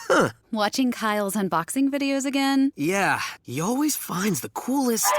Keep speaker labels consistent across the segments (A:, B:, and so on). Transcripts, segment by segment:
A: Huh.
B: Watching Kyle's unboxing videos again?
A: Yeah, he always finds the coolest...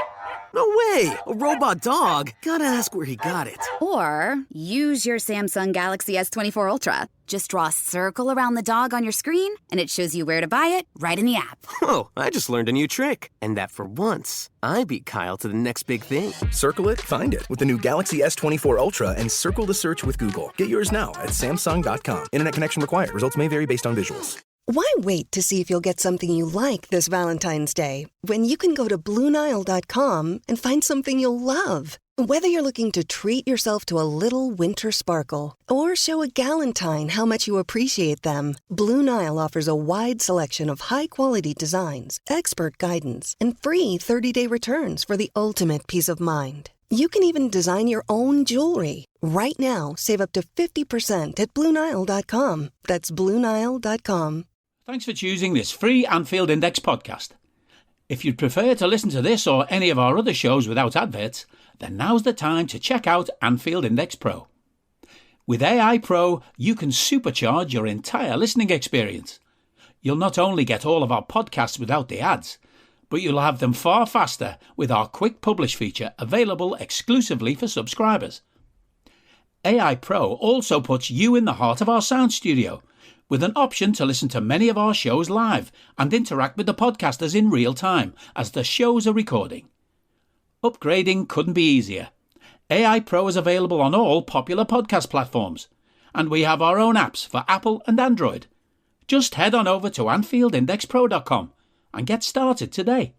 A: No way! A robot dog? Gotta ask where he got it.
B: Or use your Samsung Galaxy S24 Ultra. Just draw a circle around the dog on your screen, and it shows you where to buy it right in the app.
A: Oh, I just learned a new trick. And that for once, I beat Kyle to the next big thing.
C: Circle it, find it with the new Galaxy S24 Ultra and circle the search with Google. Get yours now at Samsung.com. Internet connection required. Results may vary based on visuals.
D: Why wait to see if you'll get something you like this Valentine's Day when you can go to BlueNile.com and find something you'll love? Whether you're looking to treat yourself to a little winter sparkle or show a galentine how much you appreciate them, Blue Nile offers a wide selection of high-quality designs, expert guidance, and free 30-day returns for the ultimate peace of mind. You can even design your own jewelry. Right now, save up to 50% at BlueNile.com. That's BlueNile.com.
E: Thanks for choosing this free Anfield Index podcast. If you'd prefer to listen to this or any of our other shows without adverts, then now's the time to check out Anfield Index Pro. With AI Pro, you can supercharge your entire listening experience. You'll not only get all of our podcasts without the ads, but you'll have them far faster with our Quick Publish feature available exclusively for subscribers. AI Pro also puts you in the heart of our sound studio, with an option to listen to many of our shows live and interact with the podcasters in real time as the shows are recording. Upgrading couldn't be easier. AI Pro is available on all popular podcast platforms, and we have our own apps for Apple and Android. Just head on over to AnfieldIndexPro.com and get started today.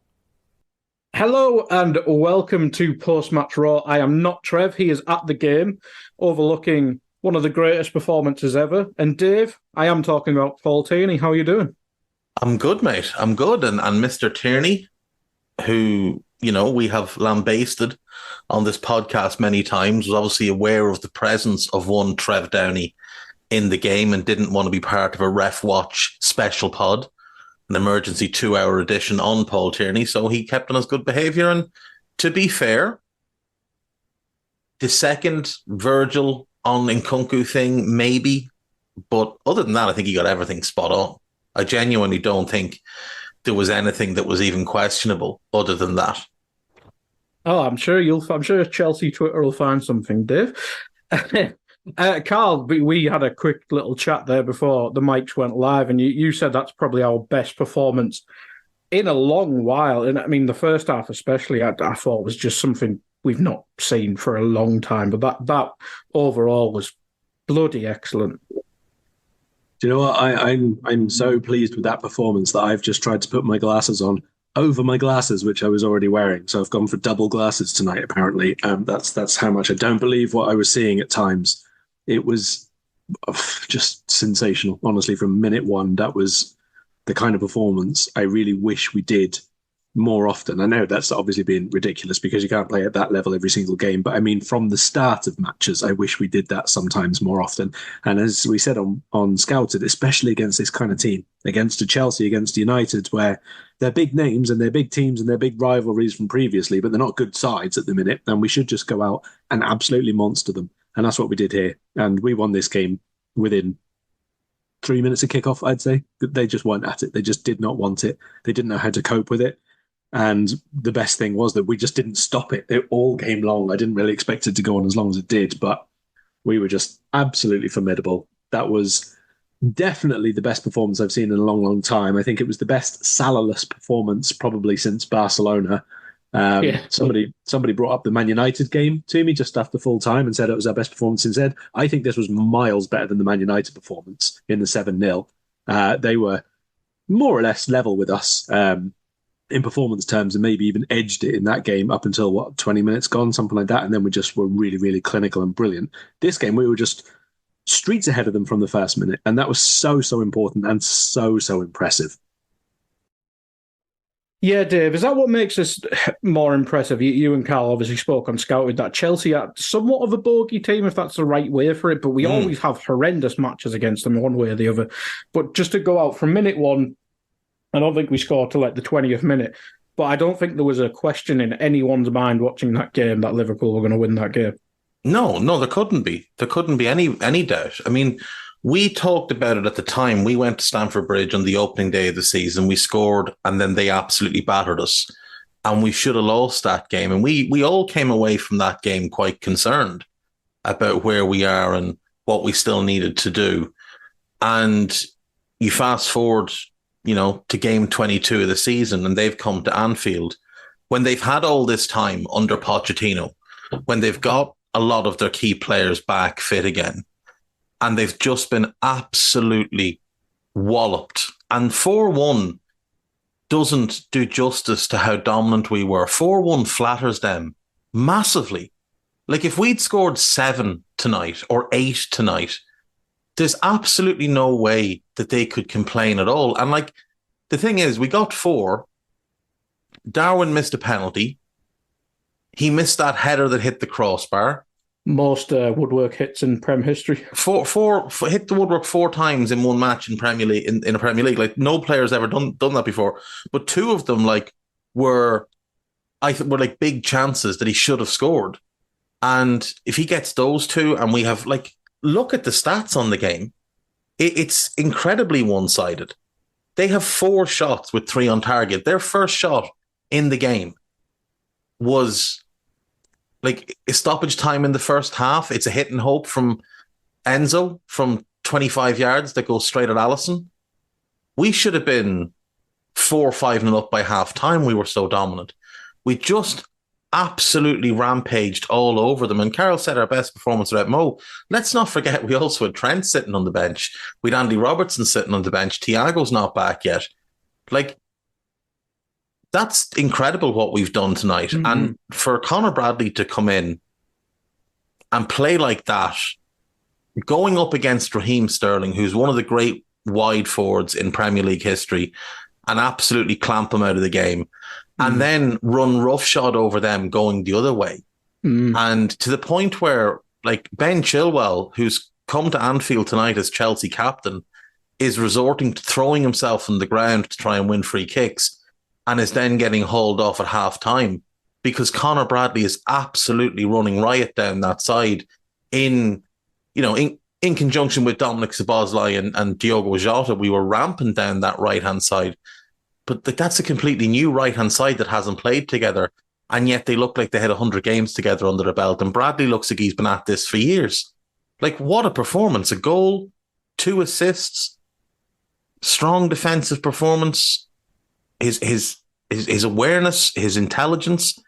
F: Hello and welcome to Post-Match Raw. I am not Trev. He is at the game, overlooking one of the greatest performances ever. And Dave, I am talking about Paul Tierney. How are you doing?
G: I'm good, mate. I'm good. And Mr. Tierney, who, you know, we have lambasted on this podcast many times, was obviously aware of the presence of one Trev Downey in the game and didn't want to be part of a Ref Watch special pod, an emergency 2-hour edition on Paul Tierney. So he kept on his good behaviour. And to be fair, the second Virgil on Nkunku thing, maybe. But other than that, I think he got everything spot on. I genuinely don't think there was anything that was even questionable other than that.
F: Oh, I'm sure Chelsea Twitter will find something, Dave. Karl, we had a quick little chat there before the mics went live, and you said that's probably our best performance in a long while. And I mean, the first half especially, I thought was just something we've not seen for a long time. But that overall was bloody excellent.
H: Do you know what? I'm so pleased with that performance that I've just tried to put my glasses on over my glasses, which I was already wearing. So I've gone for double glasses tonight, apparently. That's how much I don't believe what I was seeing at times. It was just sensational, honestly, from minute one. That was the kind of performance I really wish we did more often. I know that's obviously being ridiculous because you can't play at that level every single game. But I mean, from the start of matches, I wish we did that sometimes more often. And as we said on Scouted, especially against this kind of team, against a Chelsea, against United, where they're big names and they're big teams and they're big rivalries from previously, but they're not good sides at the minute. And we should just go out and absolutely monster them. And that's what we did here. And we won this game within 3 minutes of kickoff, I'd say. They just weren't at it. They just did not want it. They didn't know how to cope with it. And the best thing was that we just didn't stop it. It all game long. I didn't really expect it to go on as long as it did, but we were just absolutely formidable. That was definitely the best performance I've seen in a long, long time. I think it was the best Salah-less performance probably since Barcelona. Somebody brought up the Man United game to me just after full time and said it was our best performance since then. I think this was miles better than the Man United performance in the 7-0. They were more or less level with us in performance terms, and maybe even edged it in that game up until 20 minutes gone, something like that. And then we just were really, really clinical and brilliant. This game, we were just streets ahead of them from the first minute. And that was so, so important and so, so impressive.
F: Yeah, Dave, is that what makes us more impressive? You and Karl obviously spoke on Scouted that Chelsea are somewhat of a bogey team, if that's the right way for it, but we always have horrendous matches against them one way or the other. But just to go out from minute one, I don't think we scored till like the 20th minute, but I don't think there was a question in anyone's mind watching that game that Liverpool were going to win that game.
G: No, there couldn't be. There couldn't be any doubt. I mean, We talked about it at the time. We went to Stamford Bridge on the opening day of the season. We scored, and then they absolutely battered us. And we should have lost that game. And we all came away from that game quite concerned about where we are and what we still needed to do. And you fast forward, to game 22 of the season, and they've come to Anfield when they've had all this time under Pochettino, when they've got a lot of their key players back fit again, and they've just been absolutely walloped. And 4-1 doesn't do justice to how dominant we were. 4-1 flatters them massively. Like, if we'd scored 7 tonight or 8 tonight, there's absolutely no way that they could complain at all. And, like, the thing is, we got 4. Darwin missed a penalty. He missed that header that hit the crossbar.
F: Most woodwork hits in Prem history.
G: Four hit the woodwork 4 times in one match in Premier League. In a Premier League, like, no player's ever done that before. But 2 of them, like, were like big chances that he should have scored. And if he gets those 2, and we have, like, look at the stats on the game, it's incredibly one-sided. They have 4 shots with 3 on target. Their first shot in the game was like a stoppage time in the first half. It's a hit and hope from Enzo from 25 yards that goes straight at Alisson. We should have been 4-5-0 up by half time. We were so dominant. We just absolutely rampaged all over them. And Karl said our best performance without Mo. Let's not forget we also had Trent sitting on the bench. We'd Andy Robertson sitting on the bench. Thiago's not back yet. Like, that's incredible what we've done tonight. Mm-hmm. And for Conor Bradley to come in and play like that, going up against Raheem Sterling, who's one of the great wide forwards in Premier League history, and absolutely clamp him out of the game, and then run roughshod over them going the other way. And to the point where, like, Ben Chilwell, who's come to Anfield tonight as Chelsea captain, is resorting to throwing himself on the ground to try and win free kicks, and is then getting hauled off at half time because Conor Bradley is absolutely running riot down that side in conjunction with Dominic Szoboszlai and Diogo Jota. We were ramping down that right-hand side. But that's a completely new right-hand side that hasn't played together. And yet they look like they had 100 games together under their belt. And Bradley looks like he's been at this for years. Like, what a performance. A goal, 2 assists, strong defensive performance, his awareness, his intelligence,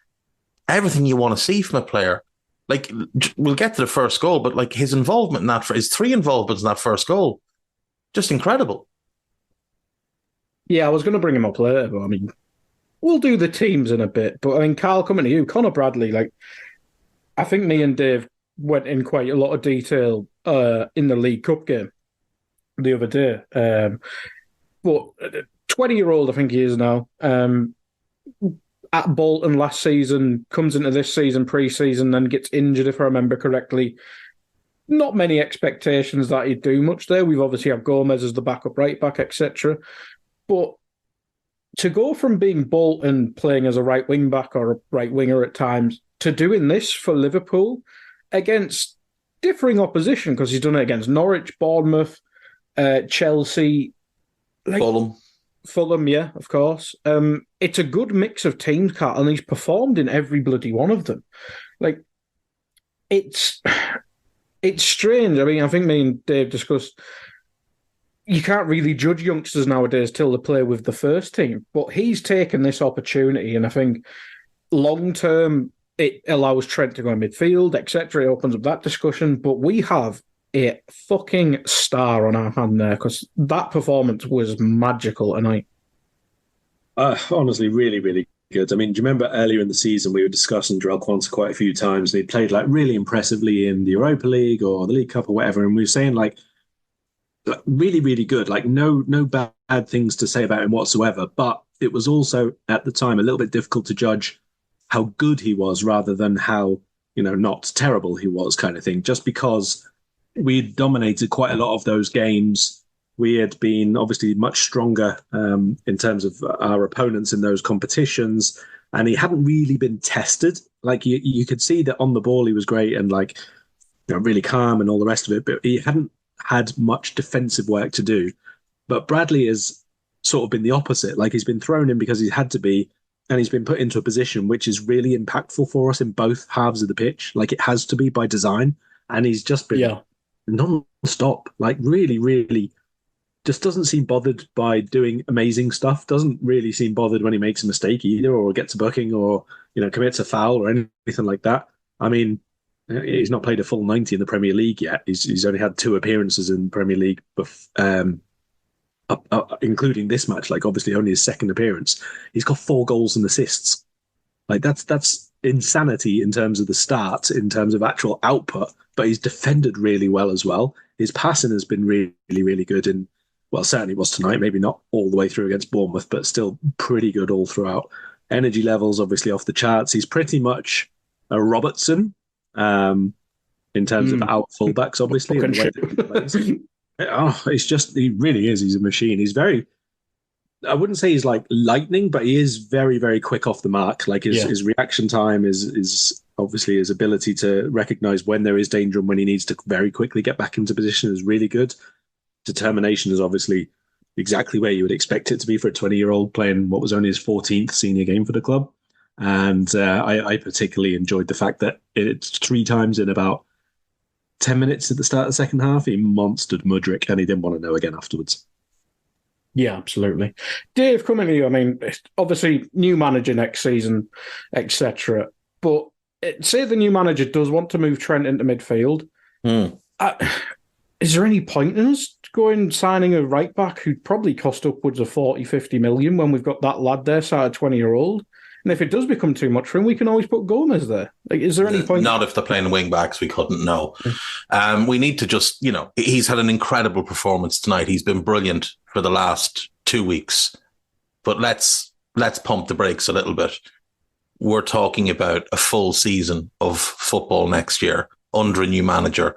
G: everything you want to see from a player. Like, we'll get to the first goal, but like his involvement in that, his 3 involvements in that first goal, just incredible.
F: Yeah, I was going to bring him up later, but I mean, we'll do the teams in a bit. But I mean, Karl, coming to you, Conor Bradley, like, I think me and Dave went in quite a lot of detail in the League Cup game the other day. But 20-year-old, I think he is now, at Bolton last season, comes into this season, pre-season, then gets injured, if I remember correctly. Not many expectations that he'd do much there. We've obviously had Gomez as the backup right-back, etc. But to go from being Bolton, playing as a right wing-back or a right winger at times, to doing this for Liverpool against differing opposition, because he's done it against Norwich, Bournemouth, Chelsea, Fulham, yeah, of course. It's a good mix of teams, Kat, and he's performed in every bloody one of them. Like, it's strange. I mean, I think me and Dave discussed, you can't really judge youngsters nowadays till they play with the first team, but he's taken this opportunity, and I think long-term it allows Trent to go in midfield, etc. It opens up that discussion, but we have a fucking star on our hand there, because that performance was magical tonight.
H: Honestly, really, really good. I mean, do you remember earlier in the season we were discussing Jarell Quansah quite a few times, and he played like really impressively in the Europa League or the League Cup or whatever, and we were saying like really, really good, like no bad things to say about him whatsoever. But it was also at the time a little bit difficult to judge how good he was rather than how, not terrible he was, kind of thing, just because we dominated quite a lot of those games. We had been obviously much stronger in terms of our opponents in those competitions, and he hadn't really been tested. Like, you could see that on the ball he was great and like really calm and all the rest of it, but he hadn't had much defensive work to do. But Bradley has sort of been the opposite. Like, he's been thrown in because he's had to be, and he's been put into a position which is really impactful for us in both halves of the pitch. Like, it has to be by design. And he's just been non-stop. Like, really, really just doesn't seem bothered by doing amazing stuff. Doesn't really seem bothered when he makes a mistake either, or gets a booking, or, you know, commits a foul or anything like that. I mean, he's not played a full 90 in the Premier League yet. He's only had 2 appearances in the Premier League, including this match. Like, obviously only his second appearance. He's got 4 goals and assists. Like, that's insanity in terms of the stats, in terms of actual output. But he's defended really well as well. His passing has been really, really good, and well, certainly was tonight. Maybe not all the way through against Bournemouth, but still pretty good all throughout. Energy levels obviously off the charts. He's pretty much a Robertson in terms of our fullbacks, obviously. And the way that he plays. He really is. He's a machine. He's very, I wouldn't say he's like lightning, but he is very, very quick off the mark. Like, his reaction time is obviously, his ability to recognize when there is danger and when he needs to very quickly get back into position is really good. Determination is obviously exactly where you would expect it to be for a 20-year-old playing what was only his 14th senior game for the club. And I particularly enjoyed the fact that it's 3 times in about 10 minutes at the start of the second half, he monstered Mudryk, and he didn't want to know again afterwards.
F: Yeah, absolutely. Dave, coming to you, I mean, obviously new manager next season, etc. But say the new manager does want to move Trent into midfield. Is there any point in us going signing a right back who'd probably cost upwards of 40, 50 million when we've got that lad there, side 20-year-old? And if it does become too much for him, we can always put Gomez there. Like, is there any point?
G: Not if they're playing wing backs, we couldn't know. We need to just, you know, he's had an incredible performance tonight. He's been brilliant for the last 2 weeks. But let's pump the brakes a little bit. We're talking about a full season of football next year under a new manager,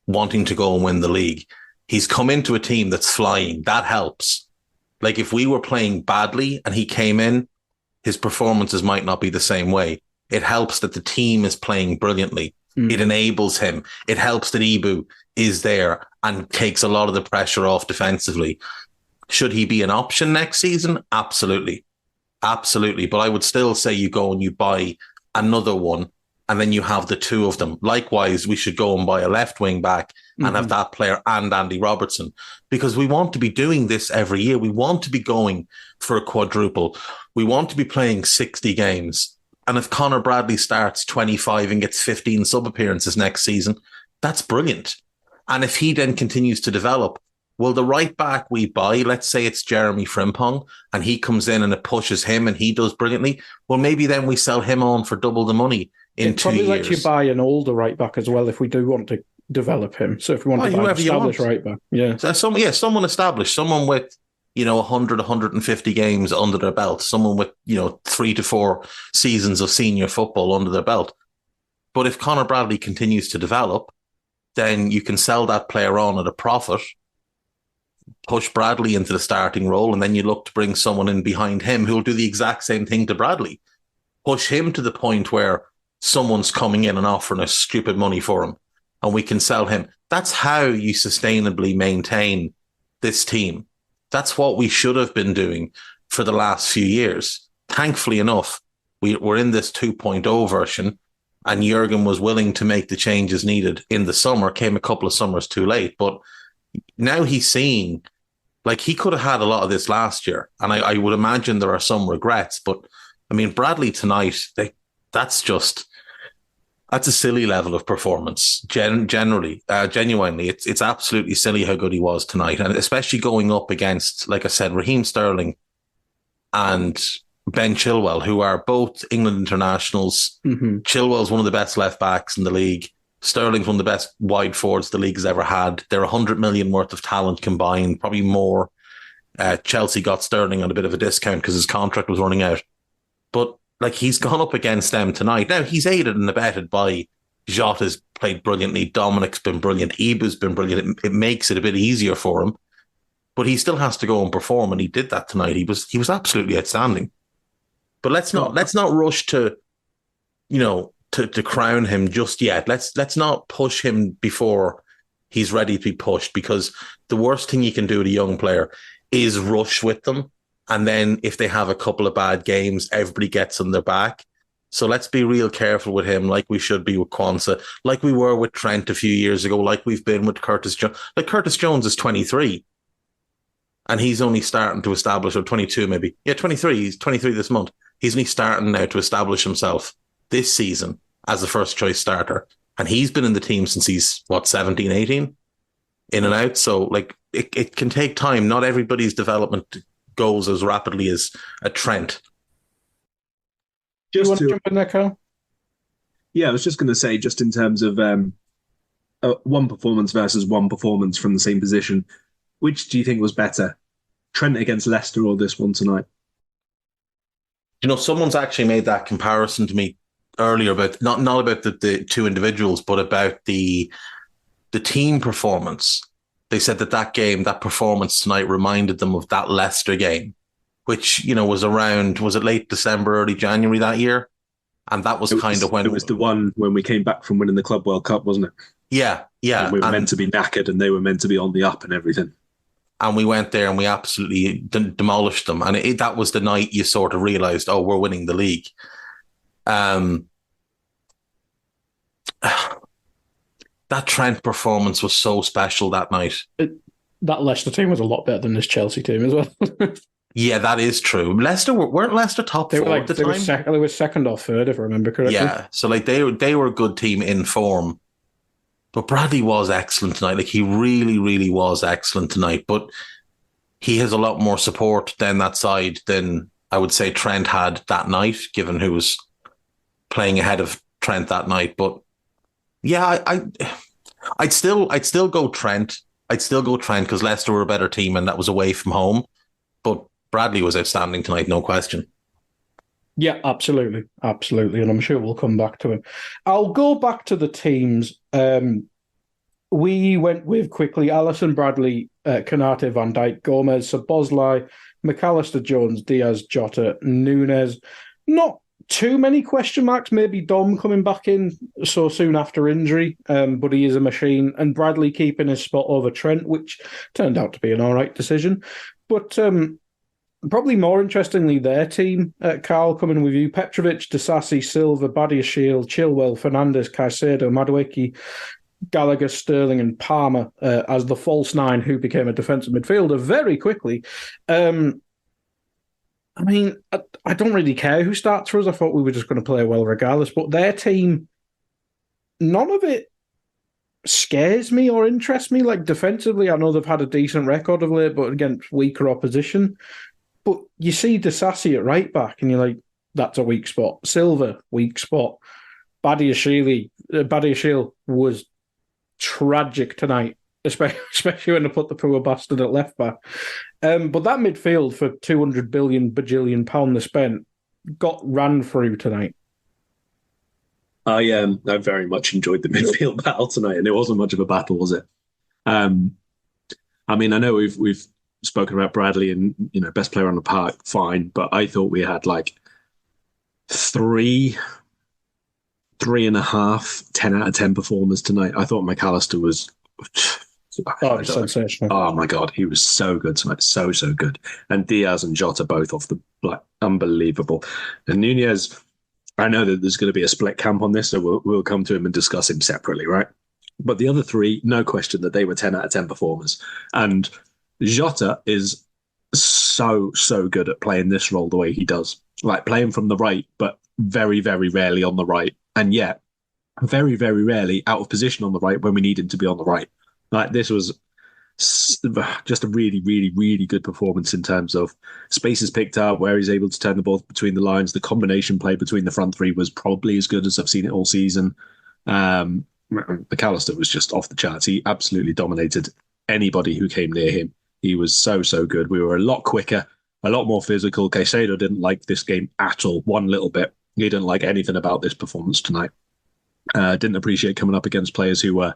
G: wanting to go and win the league. He's come into a team that's flying. That helps. Like, if we were playing badly and he came in, his performances might not be the same way. It helps that the team is playing brilliantly. It enables him. It helps that Ibu is there and takes a lot of the pressure off defensively. Should he be an option next season? Absolutely. Absolutely. But I would still say you go and you buy another one, and then you have the 2 of them. Likewise, we should go and buy a left wing back and have that player and Andy Robertson, because we want to be doing this every year. We want to be going for a quadruple. We want to be playing 60 games. And if Conor Bradley starts 25 and gets 15 sub-appearances next season, that's brilliant. And if he then continues to develop, well, the right back we buy, let's say it's Jeremy Frimpong, and he comes in and it pushes him and he does brilliantly, well, maybe then we sell him on for double the money in 2 years.
F: Probably let you buy an older right back as well if we do want to develop him. So if we want to buy an established right back. Yeah.
G: So someone established, someone with, 100, 150 games under their belt, someone with, 3 to 4 seasons of senior football under their belt. But if Conor Bradley continues to develop, then you can sell that player on at a profit, push Bradley into the starting role, and then you look to bring someone in behind him who'll do the exact same thing to Bradley. Push him to the point where someone's coming in and offering us stupid money for him, and we can sell him. That's how you sustainably maintain this team. That's what we should have been doing for the last few years. Thankfully enough, we're in this 2.0 version, and Jurgen was willing to make the changes needed in the summer. Came a couple of summers too late, but now he's seeing, like, he could have had a lot of this last year, and I would imagine there are some regrets. But I mean, Bradley tonight, that's a silly level of performance. Genuinely, it's absolutely silly how good he was tonight, and especially going up against, like I said, Raheem Sterling and Ben Chilwell, who are both England internationals. Chilwell's one of the best left backs in the league. Sterling's one of the best wide forwards the league has ever had. They're 100 million worth of talent combined, probably more. Chelsea got Sterling on a bit of a discount because his contract was running out. But like, he's gone up against them tonight. Now, he's aided and abetted by Jota's played brilliantly. Dominic's been brilliant. Ibu's been brilliant. It makes it a bit easier for him. But he still has to go and perform, and he did that tonight. He was absolutely outstanding. But let's not rush to, to crown him just yet. Let's not push him before he's ready to be pushed, because the worst thing you can do to a young player is rush with them. And then if they have a couple of bad games, everybody gets on their back. So let's be real careful with him, like we should be with Kwanzaa, like we were with Trent a few years ago, like we've been with Curtis Jones. Like Curtis Jones is 23 and he's only starting to establish, or 22 maybe. Yeah, 23. He's 23 this month. He's only starting now to establish himself this season as a first choice starter. And he's been in the team since he's, 17, 18? In and out. So like it can take time. Not everybody's development goes as rapidly as a Trent.
F: Do you want to jump in there, Carl?
H: Yeah, I was just going to say, just in terms of one performance versus one performance from the same position, which do you think was better, Trent against Leicester or this one tonight?
G: Someone's actually made that comparison to me earlier about not about the two individuals, but about the team performance. They said that performance tonight reminded them of that Leicester game, which, was around, was it late December, early January that year? And that was when... It
H: was the one when we came back from winning the Club World Cup, wasn't it?
G: Yeah.
H: And we were meant to be knackered and they were meant to be on the up and everything.
G: And we went there and we absolutely demolished them. And that was the night you sort of realised, oh, we're winning the league. That Trent performance was so special that night.
F: That Leicester team was a lot better than this Chelsea team as well.
G: Yeah, that is true. Leicester weren't Leicester top four at the time?
F: They were second or third, if I remember correctly.
G: Yeah, so like they were a good team in form. But Bradley was excellent tonight. Like he really, really was excellent tonight. But he has a lot more support down that side than I would say Trent had that night, given who was playing ahead of Trent that night. But yeah, I'd still go Trent. I'd still go Trent because Leicester were a better team and that was away from home. But Bradley was outstanding tonight, no question.
F: Yeah, absolutely. Absolutely. And I'm sure we'll come back to him. I'll go back to the teams. We went with quickly Alisson, Bradley, Konate, Van Dijk, Gomez, Szoboszlai, McAllister, Jones, Diaz, Jota, Nunes. Not too many question marks. Maybe Dom coming back in so soon after injury, but he is a machine. And Bradley keeping his spot over Trent, which turned out to be an all right decision. But probably more interestingly, their team, Karl, coming with you, Petrovic, Disasi, Silva, Badiashile, Chilwell, Fernandes, Caicedo, Madueke, Gallagher, Sterling and Palmer as the false nine who became a defensive midfielder very quickly. I mean, I don't really care who starts for us. I thought we were just going to play well regardless. But their team, none of it scares me or interests me. Like defensively, I know they've had a decent record of late, but against weaker opposition. But you see Disasi at right back, and you're like, that's a weak spot. Silva, weak spot. Badiashile was tragic tonight, especially when they put the poor bastard at left back. But that midfield for 200 billion bajillion pound they spent got ran through tonight.
H: I very much enjoyed the midfield battle tonight, and it wasn't much of a battle, was it? I mean, I know we've spoken about Bradley and best player on the park, fine, but I thought we had like 3.5 10 out of 10 performers tonight. I thought McAllister was
F: sensational.
H: Oh my god, he was so good tonight, so good. And Diaz and Jota both off the unbelievable. And Nunez, I know that there's going to be a split camp on this, so we'll come to him and discuss him separately, right? But the other three, no question that they were 10 out of 10 performers. And Jota is so good at playing this role the way he does, like playing from the right, but very, very rarely on the right, and yet very, very rarely out of position on the right when we need him to be on the right. Like this was just a really, really, really good performance in terms of spaces picked up, where he's able to turn the ball between the lines. The combination play between the front three was probably as good as I've seen it all season. McAllister was just off the charts. He absolutely dominated anybody who came near him. He was so good. We were a lot quicker, a lot more physical. Caicedo didn't like this game at all, one little bit. He didn't like anything about this performance tonight. Didn't appreciate coming up against players who were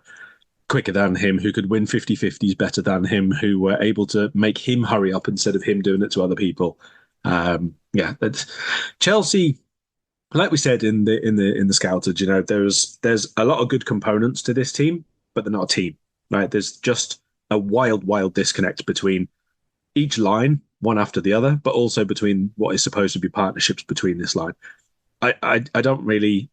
H: quicker than him, who could win 50-50s better than him, who were able to make him hurry up instead of him doing it to other people. That's Chelsea. Like we said in the scouted, there's a lot of good components to this team, but they're not a team. Right? There's just a wild disconnect between each line, one after the other, but also between what is supposed to be partnerships between this line. I don't really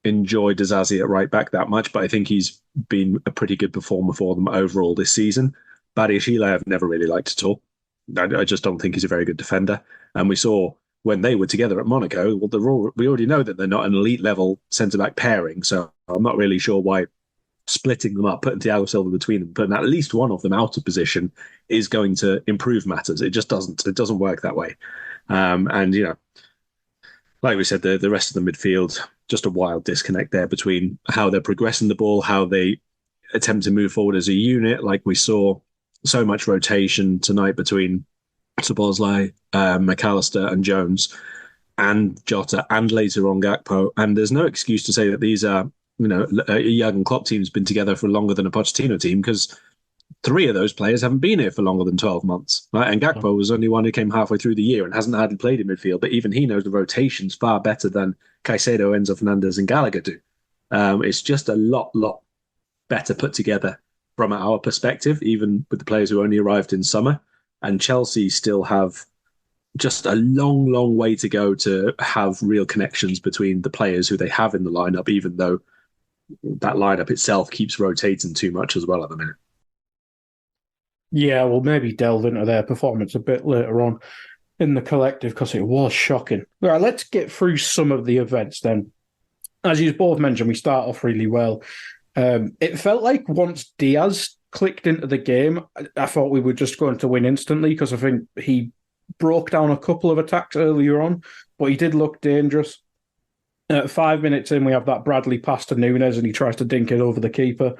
H: enjoy Dizazi at right back that much, but I think he's been a pretty good performer for them overall this season. Badiashile I've never really liked at all. I just don't think he's a very good defender. And we saw when they were together at Monaco, well, we already know that they're not an elite level centre-back pairing, so I'm not really sure why splitting them up, putting Thiago Silva between them, putting at least one of them out of position is going to improve matters. It just doesn't. It doesn't work that way. And, you know, like we said, the rest of the midfield, just a wild disconnect there between how they're progressing the ball, how they attempt to move forward as a unit. Like we saw so much rotation tonight between Szoboszlai, McAllister and Jones and Jota and later on Gakpo. And there's no excuse to say that these are, you know, a Jurgen Klopp team's been together for longer than a Pochettino team, because 3 of those players haven't been here for longer than 12 months. Right? And Gakpo was only one who came halfway through the year and hasn't hardly played in midfield, but even he knows the rotations far better than Caicedo, Enzo Fernandez and Gallagher do. It's just a lot better put together from our perspective, even with the players who only arrived in summer. And Chelsea still have just a long way to go to have real connections between the players who they have in the lineup, even though that lineup itself keeps rotating too much as well at the minute.
F: Yeah, we'll maybe delve into their performance a bit later on in the collective, because it was shocking. All right, let's get through some of the events then. As you both mentioned, we start off really well. It felt like once Diaz clicked into the game, I thought we were just going to win instantly, because I think he broke down a couple of attacks earlier on, but he did look dangerous. 5 minutes in, we have that Bradley pass to Nunes, and he tries to dink it over the keeper.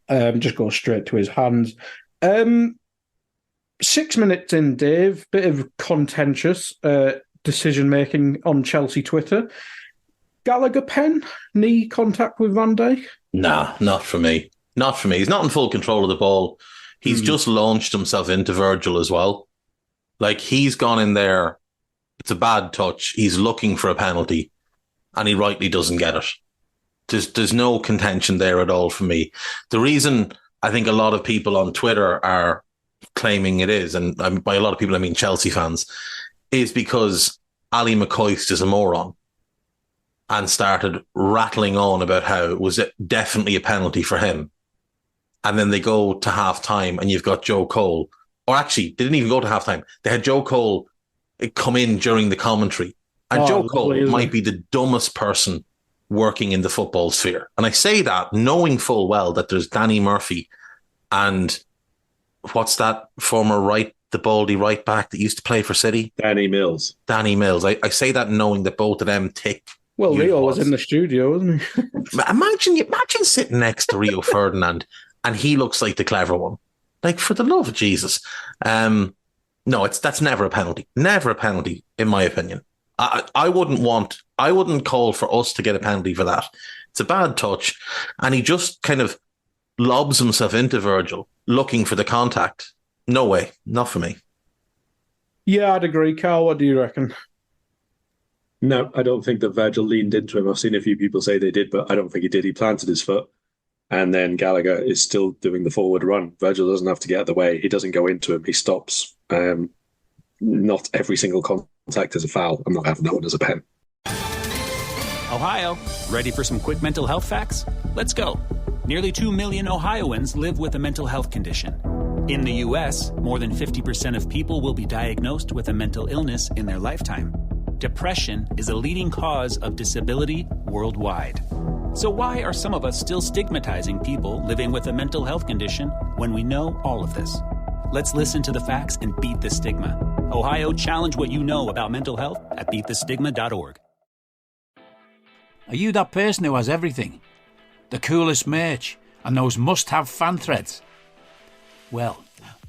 F: Just goes straight to his hands. 6 minutes in, Dave, bit of contentious decision-making on Chelsea Twitter. Gallagher pen, knee contact with Van Dijk?
G: Nah, not for me. Not for me. He's not in full control of the ball. He's just launched himself into Virgil as well. Like, he's gone in there. It's a bad touch. He's looking for a penalty, and he rightly doesn't get it. There's no contention there at all for me. The reason I think a lot of people on Twitter are claiming it is, and by a lot of people I mean Chelsea fans, is because Ali McCoist is a moron and started rattling on about how it was definitely a penalty for him. And then they go to half-time and you've got Joe Cole. Or actually, they didn't even go to half-time. They had Joe Cole come in during the commentary. And Joe Cole might be the dumbest person working in the football sphere. And I say that knowing full well that there's Danny Murphy and what's that former the baldy right back that used to play for City?
H: Danny Mills.
G: I say that knowing that both of them tick.
F: Well, Rio was in the studio, wasn't he?
G: Imagine sitting next to Rio Ferdinand and he looks like the clever one. Like, for the love of Jesus. No, that's never a penalty. Never a penalty, in my opinion. I wouldn't call for us to get a penalty for that. It's a bad touch. And he just kind of lobs himself into Virgil, looking for the contact. No way. Not for me.
F: Yeah, I'd agree. Carl, what do you reckon?
H: No, I don't think that Virgil leaned into him. I've seen a few people say they did, but I don't think he did. He planted his foot. And then Gallagher is still doing the forward run. Virgil doesn't have to get out of the way. He doesn't go into him. He stops. Not every single contact is a foul. I'm not having that one as a pen.
I: Ohio, ready for some quick mental health facts? Let's go. Nearly 2 million Ohioans live with a mental health condition. In the U.S., more than 50% of people will be diagnosed with a mental illness in their lifetime. Depression is a leading cause of disability worldwide. So why are some of us still stigmatizing people living with a mental health condition when we know all of this? Let's listen to the facts and beat the stigma. Ohio, challenge what you know about mental health at beatthestigma.org.
E: Are you that person who has everything? The coolest merch and those must-have fan threads? Well,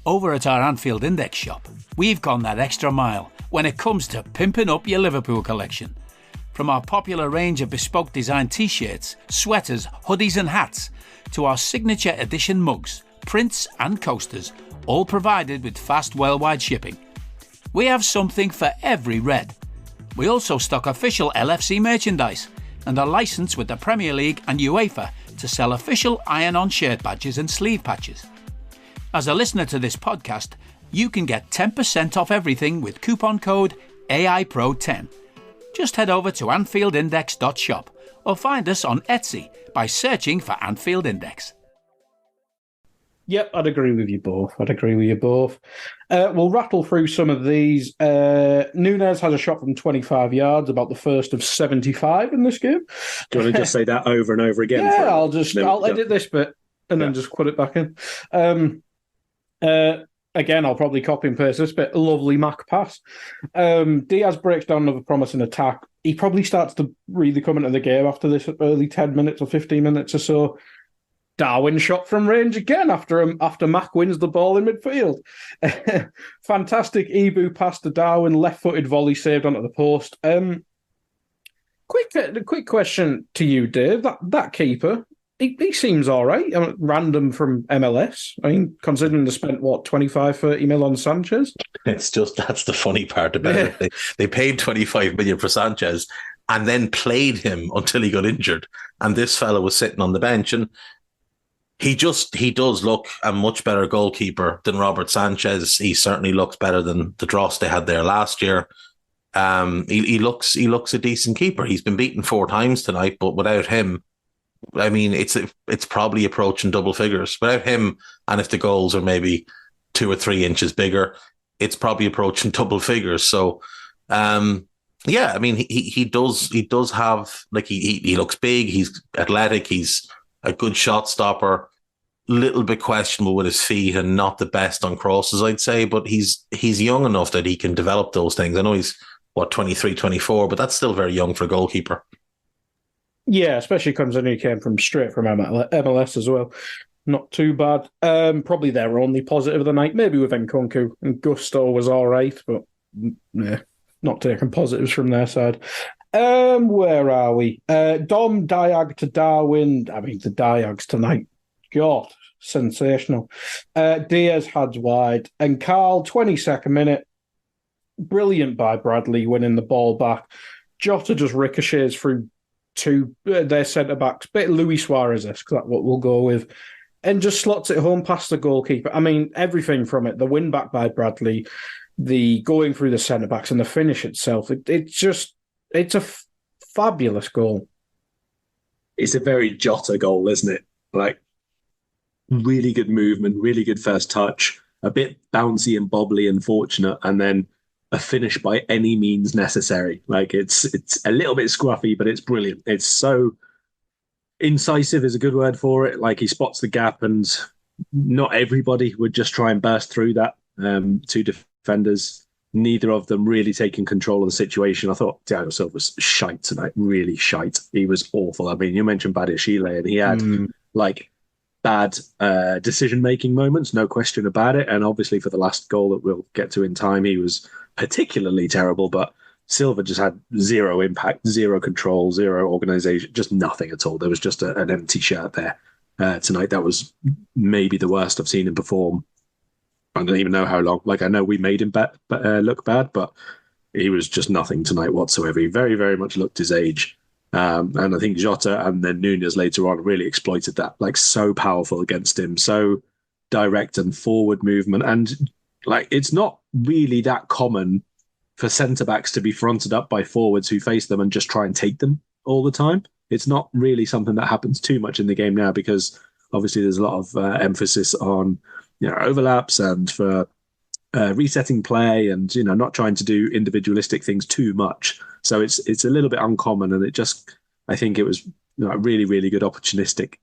E: over at our Anfield Index shop, we've gone that extra mile when it comes to pimping up your Liverpool collection. From our popular range of bespoke design t-shirts, sweaters, hoodies and hats, to our signature edition mugs, prints and coasters, all provided with fast worldwide shipping. We have something for every red. We also stock official LFC merchandise and are licensed with the Premier League and UEFA to sell official iron-on shirt badges and sleeve patches. As a listener to this podcast, you can get 10% off everything with coupon code AIPRO10. Just head over to AnfieldIndex.shop or find us on Etsy by searching for Anfield Index.
F: Yep, I'd agree with you both. We'll rattle through some of these. Núñez has a shot from 25 yards, about the first of 75 in this game.
H: Do you want to just say that over and over again?
F: Yeah, I'll edit this bit and then just put it back in. Again, I'll probably copy and paste this bit. Lovely Mac pass. Diaz breaks down another promising attack. He probably starts to really come into the game after this early 10 minutes or 15 minutes or so. Darwin shot from range again after Mac wins the ball in midfield. Fantastic Ibu pass to Darwin, left-footed volley saved onto the post. Quick question to you, Dave. That keeper, he seems all right. Random from MLS. I mean, considering they spent, 25, 30 mil on Sanchez?
G: It's just, that's the funny part about it. They paid 25 million for Sanchez and then played him until he got injured. And this fella was sitting on the bench, and he does look a much better goalkeeper than Robert Sanchez. He certainly looks better than the dross they had there last year. He looks a decent keeper. He's been beaten 4 times tonight, but without him, I mean, it's probably approaching double figures. Without him, and if the goals are maybe 2 or 3 inches bigger, it's probably approaching double figures. So, yeah, I mean, he does have, like, he looks big. He's athletic. He's a good shot stopper. Little bit questionable with his feet and not the best on crosses, I'd say, but he's young enough that he can develop those things. I know he's 23, 24, but that's still very young for a goalkeeper.
F: Yeah, especially considering he came straight from MLS as well. Not too bad. Probably their only positive of the night, maybe with Nkunku, and Gusto was all right, but yeah, not taking positives from their side. Where are we? Dom Diag to Darwin. I mean, the Diags tonight. God, sensational. Diaz heads wide. And Karl, 22nd minute. Brilliant by Bradley, winning the ball back. Jota just ricochets through their centre-backs. Bit Luis Suarez-esque, that's what we'll go with. And just slots it home past the goalkeeper. I mean, everything from it. The win back by Bradley, the going through the centre-backs, and the finish itself. It's a fabulous goal.
H: It's a very Jota goal, isn't it? Like, really good movement, really good first touch, a bit bouncy and bobbly and fortunate, and then a finish by any means necessary. Like, it's a little bit scruffy, but it's brilliant. It's so incisive is a good word for it. Like, he spots the gap, and not everybody would just try and burst through that. 2 defenders, neither of them really taking control of the situation. I thought Thiago Silva was shite tonight, really shite. He was awful. I mean, you mentioned Badiashile, and he had bad decision-making moments, no question about it. And obviously for the last goal that we'll get to in time, he was particularly terrible. But Silva just had zero impact, zero control, zero organisation, just nothing at all. There was just an empty shirt there tonight. That was maybe the worst I've seen him perform. I don't even know how long. Like, I know we made him look bad, but he was just nothing tonight whatsoever. He very, very much looked his age. And I think Jota and then Núñez later on really exploited that. Like, so powerful against him, so direct and forward movement. And like, it's not really that common for centre-backs to be fronted up by forwards who face them and just try and take them all the time. It's not really something that happens too much in the game now, because obviously there's a lot of emphasis on overlaps and for resetting play and not trying to do individualistic things too much. So it's a little bit uncommon, and I think it was a really, really good opportunistic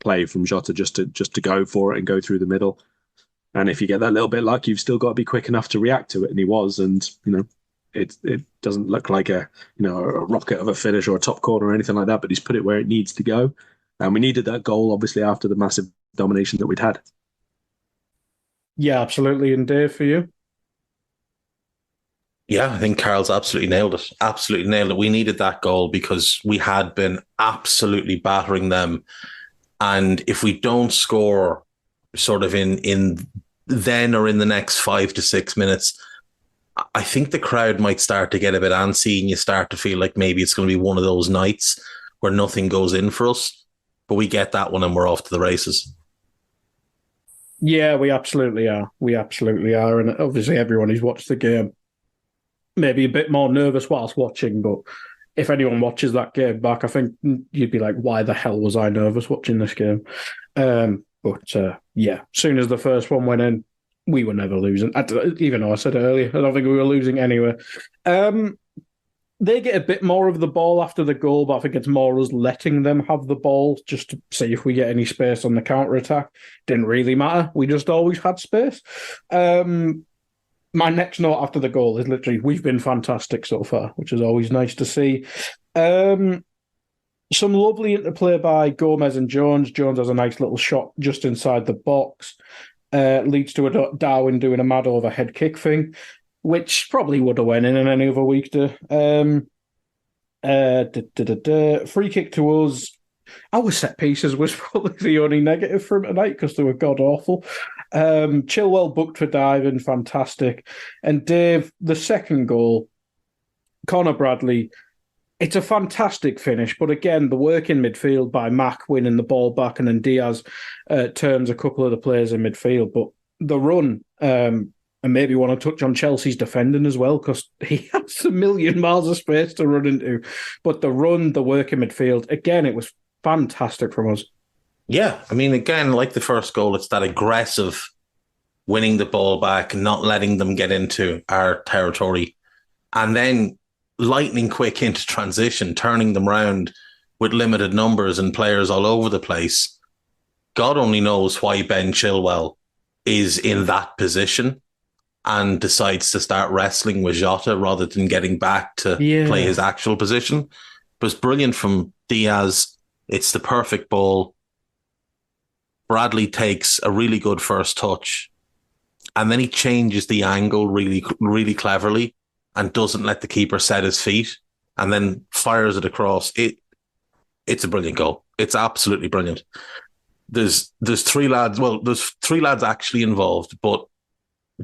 H: play from Jota just to go for it and go through the middle. And if you get that little bit luck, you've still got to be quick enough to react to it. And he was, and it doesn't look like a rocket of a finish or a top corner or anything like that, but he's put it where it needs to go. And we needed that goal, obviously, after the massive domination that we'd had.
F: Yeah, absolutely. And Dave, for you?
G: Yeah, I think Karl's absolutely nailed it. Absolutely nailed it. We needed that goal because we had been absolutely battering them. And if we don't score sort of in then or in the next 5 to 6 minutes, I think the crowd might start to get a bit antsy, and you start to feel like maybe it's going to be one of those nights where nothing goes in for us. but we get that one and we're off to the races.
F: Yeah, we absolutely are. We absolutely are. And obviously everyone who's watched the game maybe a bit more nervous whilst watching, but if anyone watches that game back, I think you'd be like, why the hell was I nervous watching this game? As soon as the first one went in, we were never losing. Even though I said it earlier, I don't think we were losing anyway. They get a bit more of the ball after the goal, but I think it's more us letting them have the ball just to see if we get any space on the counter-attack. Didn't really matter. We just always had space. My next note after the goal is literally, we've been fantastic so far, which is always nice to see. Some lovely interplay by Gomez and Jones. Jones has a nice little shot just inside the box. Leads to a Darwin doing a mad overhead kick thing, which probably would have went in any other weekday. Free kick to us. Our set pieces was probably the only negative from tonight because they were god awful. Chilwell booked for diving, fantastic. And Dave, the second goal, Connor Bradley, it's a fantastic finish. But again, the work in midfield by Mack winning the ball back, and then Diaz turns a couple of the players in midfield. But the run, and maybe want to touch on Chelsea's defending as well, because he has a million miles of space to run into. But the run, the work in midfield, again, it was fantastic from us.
G: Yeah, I mean, again, like the first goal, it's that aggressive winning the ball back and not letting them get into our territory. And then lightning quick into transition, turning them round with limited numbers and players all over the place. God only knows why Ben Chilwell is in that position and decides to start wrestling with Jota rather than getting back to play his actual position. But it's brilliant from Diaz. It's the perfect ball. Bradley takes a really good first touch, and then he changes the angle really, really cleverly and doesn't let the keeper set his feet, and then fires it across. It's a brilliant goal. It's absolutely brilliant. There's three lads. Well, there's three lads actually involved, but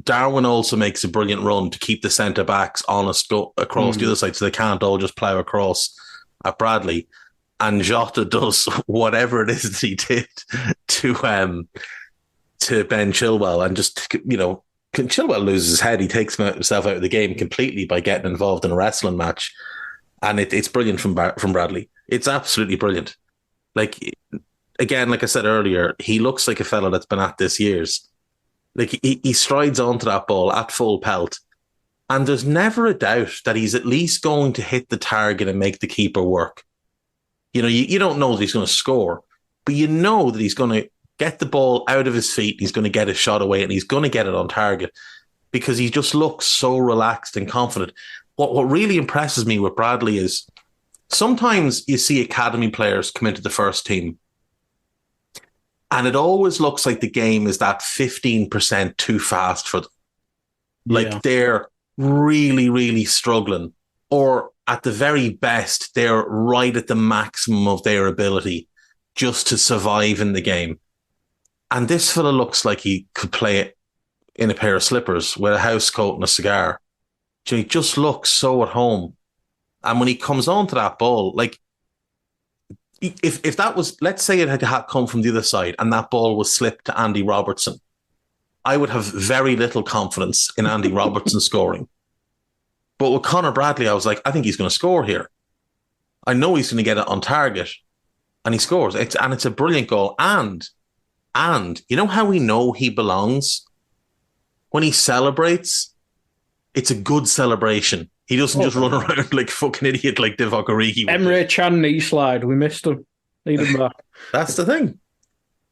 G: Darwin also makes a brilliant run to keep the centre backs honest, go across the other side, so they can't all just plough across at Bradley. And Jota does whatever it is that he did to Ben Chilwell, and just, Chilwell loses his head. He takes himself out of the game completely by getting involved in a wrestling match, and it's brilliant from Bradley. It's absolutely brilliant. Like, again, like I said earlier, he looks like a fella that's been at this years. Like, he strides onto that ball at full pelt, and there's never a doubt that he's at least going to hit the target and make the keeper work. You don't know that he's going to score, but you know that he's going to get the ball out of his feet, he's going to get a shot away, and he's going to get it on target because he just looks so relaxed and confident. What really impresses me with Bradley is sometimes you see academy players come into the first team, and it always looks like the game is that 15% too fast for them. Like they're really, really struggling, or at the very best, they're right at the maximum of their ability just to survive in the game. And this fella looks like he could play it in a pair of slippers with a house coat and a cigar. He just looks so at home. And when he comes onto that ball, like, if that was, let's say it had come from the other side and that ball was slipped to Andy Robertson, I would have very little confidence in Andy Robertson scoring. But with Connor Bradley, I was like, I think he's going to score here. I know he's going to get it on target. And he scores. It's a brilliant goal. And you know how we know he belongs? When he celebrates, it's a good celebration. He doesn't just run around like a fucking idiot like Divock Origi.
F: Emre Can knee slide. We missed him. Need him back.
G: That's the thing.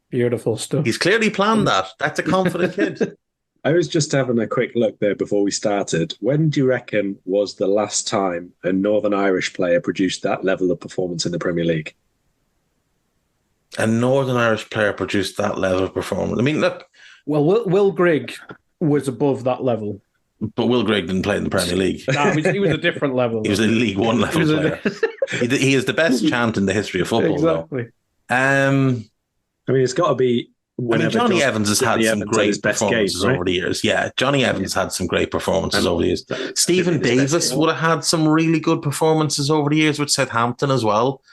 F: Beautiful stuff.
G: He's clearly planned that. That's a confident kid.
H: I was just having a quick look there before we started. When do you reckon was the last time a Northern Irish player produced that level of performance in the Premier League?
G: A Northern Irish player produced that level of performance. I mean, look.
F: Well, Will Grigg was above that level.
G: But Will Grigg didn't play in the Premier League.
F: No, he was a different level.
G: He was a League One level player. He is the best chant in the history of football.
F: Exactly.
H: I mean, it's got to be...
G: Johnny Evans has had some great performances over the years. Yeah, Johnny Evans had some great performances over the years. Stephen Davis would have had some really good performances over the years with Southampton as well.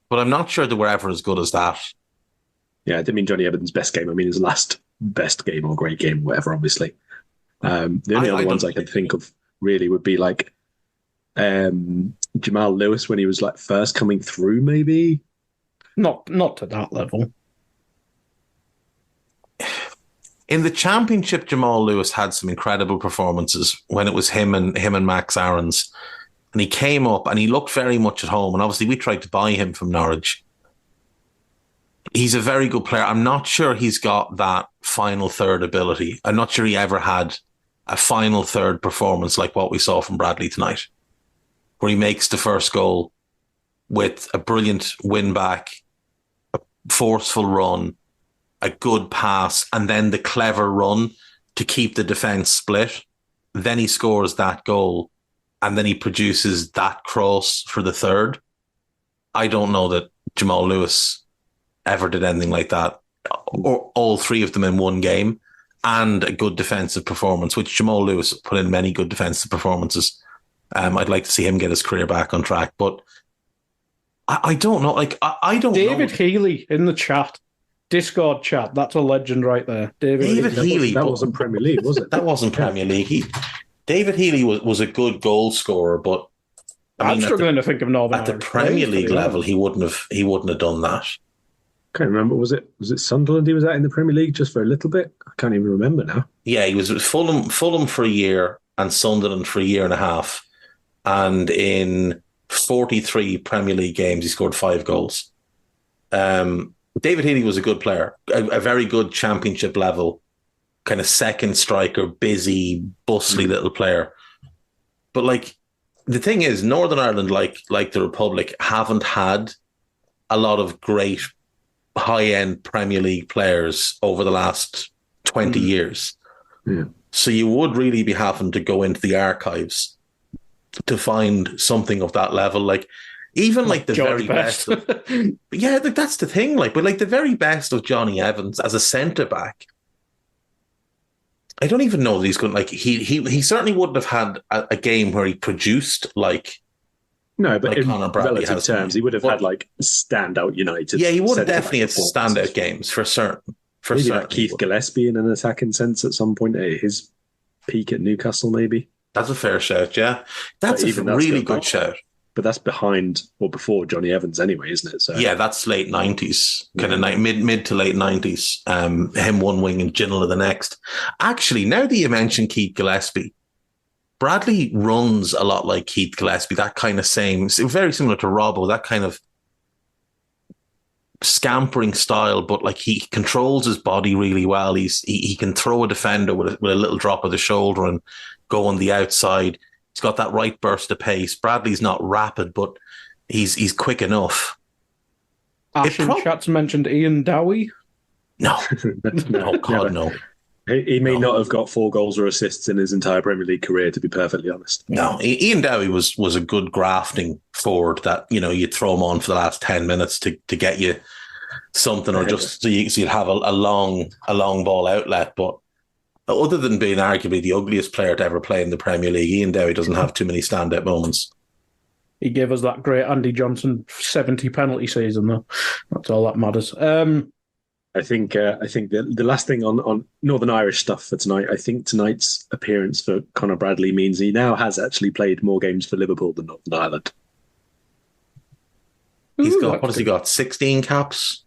G: but I'm not sure they were ever as good as that.
H: Yeah, I didn't mean Johnny Evans' best game. I mean his last best game or great game, whatever, obviously. The only other ones I could think of really would be like Jamal Lewis when he was like first coming through, maybe.
F: Not to that level.
G: In the championship, Jamal Lewis had some incredible performances when it was him and Max Aarons. And he came up and he looked very much at home. And obviously we tried to buy him from Norwich. He's a very good player. I'm not sure he's got that final third ability. I'm not sure he ever had a final third performance like what we saw from Bradley tonight, where he makes the first goal with a brilliant win back, a forceful run, a good pass, and then the clever run to keep the defence split. Then he scores that goal, and then he produces that cross for the third. I don't know that Jamal Lewis ever did anything like that, or all three of them in one game, and a good defensive performance, which Jamal Lewis put in many good defensive performances. I'd like to see him get his career back on track, but I don't know. Like I don't know.
F: David Healy in the chat. Discord chat, that's a legend right there.
G: David Healy.
H: That wasn't Premier League, was it?
G: That wasn't Premier League. David Healy was a good goal scorer, but
F: I'm struggling to think of Northern
G: at the
F: Irish
G: Premier
F: players,
G: League level. He wouldn't have done that.
H: Can't remember. Was it Sunderland he was at in the Premier League just for a little bit? I can't even remember now.
G: Yeah, he was at Fulham for a year and Sunderland for a year and a half, and in 43 Premier League games he scored 5 goals. David Healy was a good player, a very good championship level, kind of second striker, busy, bustly little player. But like the thing is, Northern Ireland, like the Republic, haven't had a lot of great high-end Premier League players over the last 20 years.
H: Yeah.
G: So you would really be having to go into the archives to find something of that level. Like even like the
F: George
G: very best of, yeah, that's the thing. Like, but like the very best of Johnny Evans as a centre back, I don't even know that he's going. Like he certainly wouldn't have had a game where he produced like.
H: No, but
G: like
H: in
G: Conor Bradley
H: relative terms, he would have had like standout United.
G: Yeah, he would have definitely had standout games for certain.
H: Maybe like Keith Gillespie in an attacking sense at some point. His peak at Newcastle, maybe.
G: That's a fair shout. Yeah, that's a really good shout.
H: But that's behind or before Johnny Evans anyway, isn't it? So
G: yeah, that's late 90s, kind of mid to late 90s. Him one wing and Ginola the next. Actually, now that you mention Keith Gillespie, Bradley runs a lot like Keith Gillespie, that kind of same, very similar to Robbo, that kind of scampering style, but like he controls his body really well. He can throw a defender with a little drop of the shoulder and go on the outside. He's got that right burst of pace. Bradley's not rapid, but he's quick enough.
F: Ash in chat's mentioned Ian Dowie.
G: No. No, God, no.
H: He may not have got 4 goals or assists in his entire Premier League career, to be perfectly honest.
G: No, Ian Dowie was a good grafting forward that, you know, you'd throw him on for the last 10 minutes to get you something, or just so you'd have a long ball outlet. But other than being arguably the ugliest player to ever play in the Premier League, Ian Dowie doesn't have too many standout moments.
F: He gave us that great Andy Johnson 70 penalty season, though. That's all that matters.
H: I think the last thing on Northern Irish stuff for tonight, I think tonight's appearance for Conor Bradley means he now has actually played more games for Liverpool than Northern Ireland.
G: He's got, what has he got, 16 caps?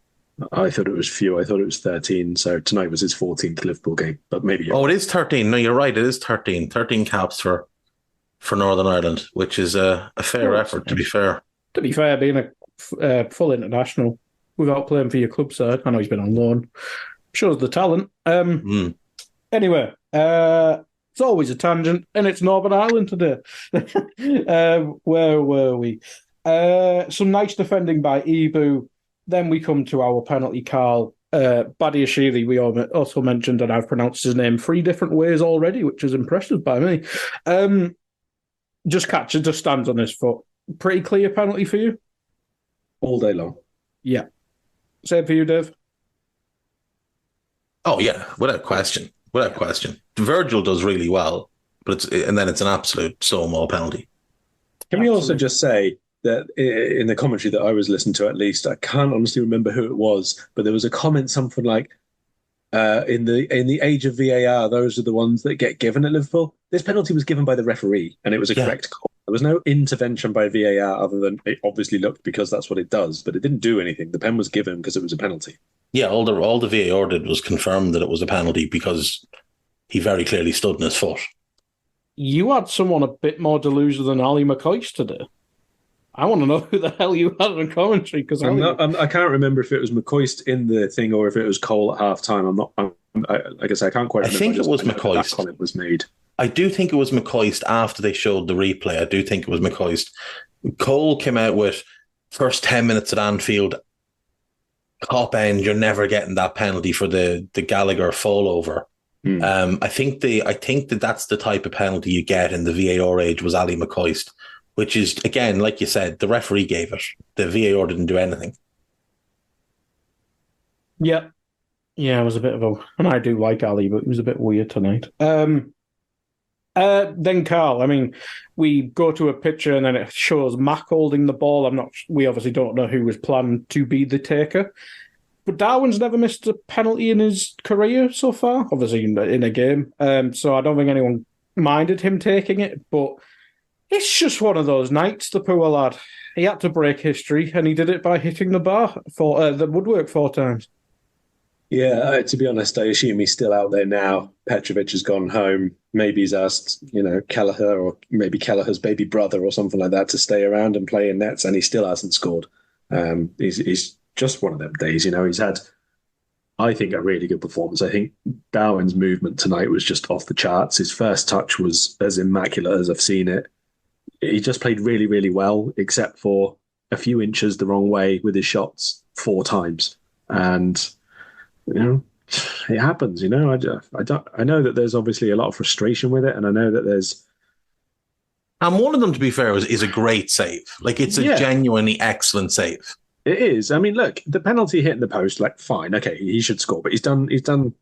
H: I thought it was few. I thought it was 13. So tonight was his 14th Liverpool game, but maybe.
G: It is 13. No, you're right. It is 13. 13 caps for Northern Ireland, which is a fair effort, to be fair.
F: To be fair, being a full international without playing for your club side, I know he's been on loan, shows the talent. Anyway, it's always a tangent, and it's Northern Ireland today. Where were we? Some nice defending by Ibu. Then we come to our penalty, Karl. Badiashile, we also mentioned, and I've pronounced his name 3 different ways already, which is impressive by me. Just stands on his foot. Pretty clear penalty for you?
H: All day long.
F: Yeah. Same for you, Dave?
G: Oh, yeah, without question. Without question. Virgil does really well, but it's an absolute Stonewall penalty.
H: Can we also just say, that in the commentary that I was listening to, at least, I can't honestly remember who it was, but there was a comment something like, in the age of VAR, those are the ones that get given at Liverpool. This penalty was given by the referee, and it was a correct call. There was no intervention by VAR other than it obviously looked because that's what it does, but it didn't do anything. The pen was given because it was a penalty.
G: Yeah, all the VAR did was confirm that it was a penalty because he very clearly stood in his foot.
F: You had someone a bit more delusional than Ali McCoist today. I want to know who the hell you had on commentary, because
H: I can't remember if it was McCoist in the thing or if it was Cole at half time. Like I say, I can't quite remember.
G: I think it was McCoist.
H: That comment was made.
G: I do think it was McCoist after they showed the replay. I do think it was McCoist. Cole came out with first 10 minutes at Anfield, top end, you're never getting that penalty for the Gallagher fall over. I think that's the type of penalty you get in the VAR age was Ali McCoist, which is, again, like you said, the referee gave it. The VAR didn't do anything.
F: Yeah, it was a bit of a... And I do like Ali, but it was a bit weird tonight. Then Karl, I mean, we go to a picture and then it shows Mac holding the ball. We obviously don't know who was planned to be the taker. But Darwin's never missed a penalty in his career so far, obviously in a game. So I don't think anyone minded him taking it, but it's just one of those nights, the poor lad. He had to break history, and he did it by hitting the woodwork 4 times.
H: Yeah, to be honest, I assume he's still out there now. Petrovic has gone home. Maybe he's asked, Kelleher or maybe Kelleher's baby brother or something like that to stay around and play in nets, and he still hasn't scored. He's just one of them days, He's had, I think, a really good performance. I think Darwin's movement tonight was just off the charts. His first touch was as immaculate as I've seen it. He just played really, really well, except for a few inches the wrong way with his shots 4 times. And, it happens, I know that there's obviously a lot of frustration with it, and I know that there's...
G: And one of them, to be fair, is a great save. Like, it's a genuinely excellent save.
H: It is. I mean, look, the penalty hitting the post, like, fine, okay, he should score, but he's done,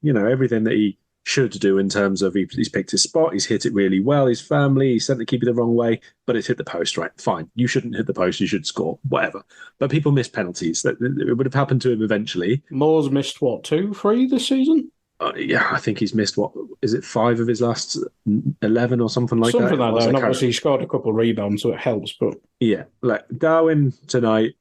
H: everything that he should do in terms of he's picked his spot, he's hit it really well, he's firmly, he sent the keeper the wrong way, but it's hit the post, right? Fine. You shouldn't hit the post, you should score, whatever. But people miss penalties. It would have happened to him eventually.
F: Moore's missed, 2, 3 this season?
H: Yeah, I think he's missed, 5 of his last 11 or something like that?
F: Something like that. And obviously he scored a couple of rebounds, so it helps. But
H: yeah, like Darwin tonight,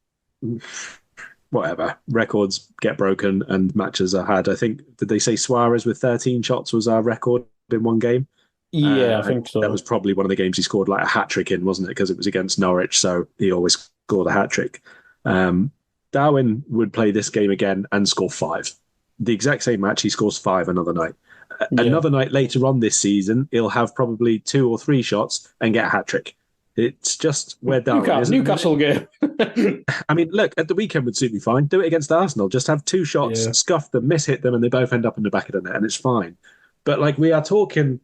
H: whatever, records get broken and matches are had. I think, did they say Suarez with 13 shots was our record in one game?
F: Yeah, I think so.
H: That was probably one of the games he scored like a hat-trick in, wasn't it? Because it was against Norwich, so he always scored a hat-trick. Darwin would play this game again and score 5. The exact same match, he scores 5 another night. Another night later on this season, he'll have probably 2 or 3 shots and get a hat-trick. It's just where Darwin is.
F: Newcastle game.
H: I mean, look, at the weekend would suit me fine. Do it against Arsenal. Just have 2 shots, scuff them, miss-hit them, and they both end up in the back of the net, and it's fine. But like, we are talking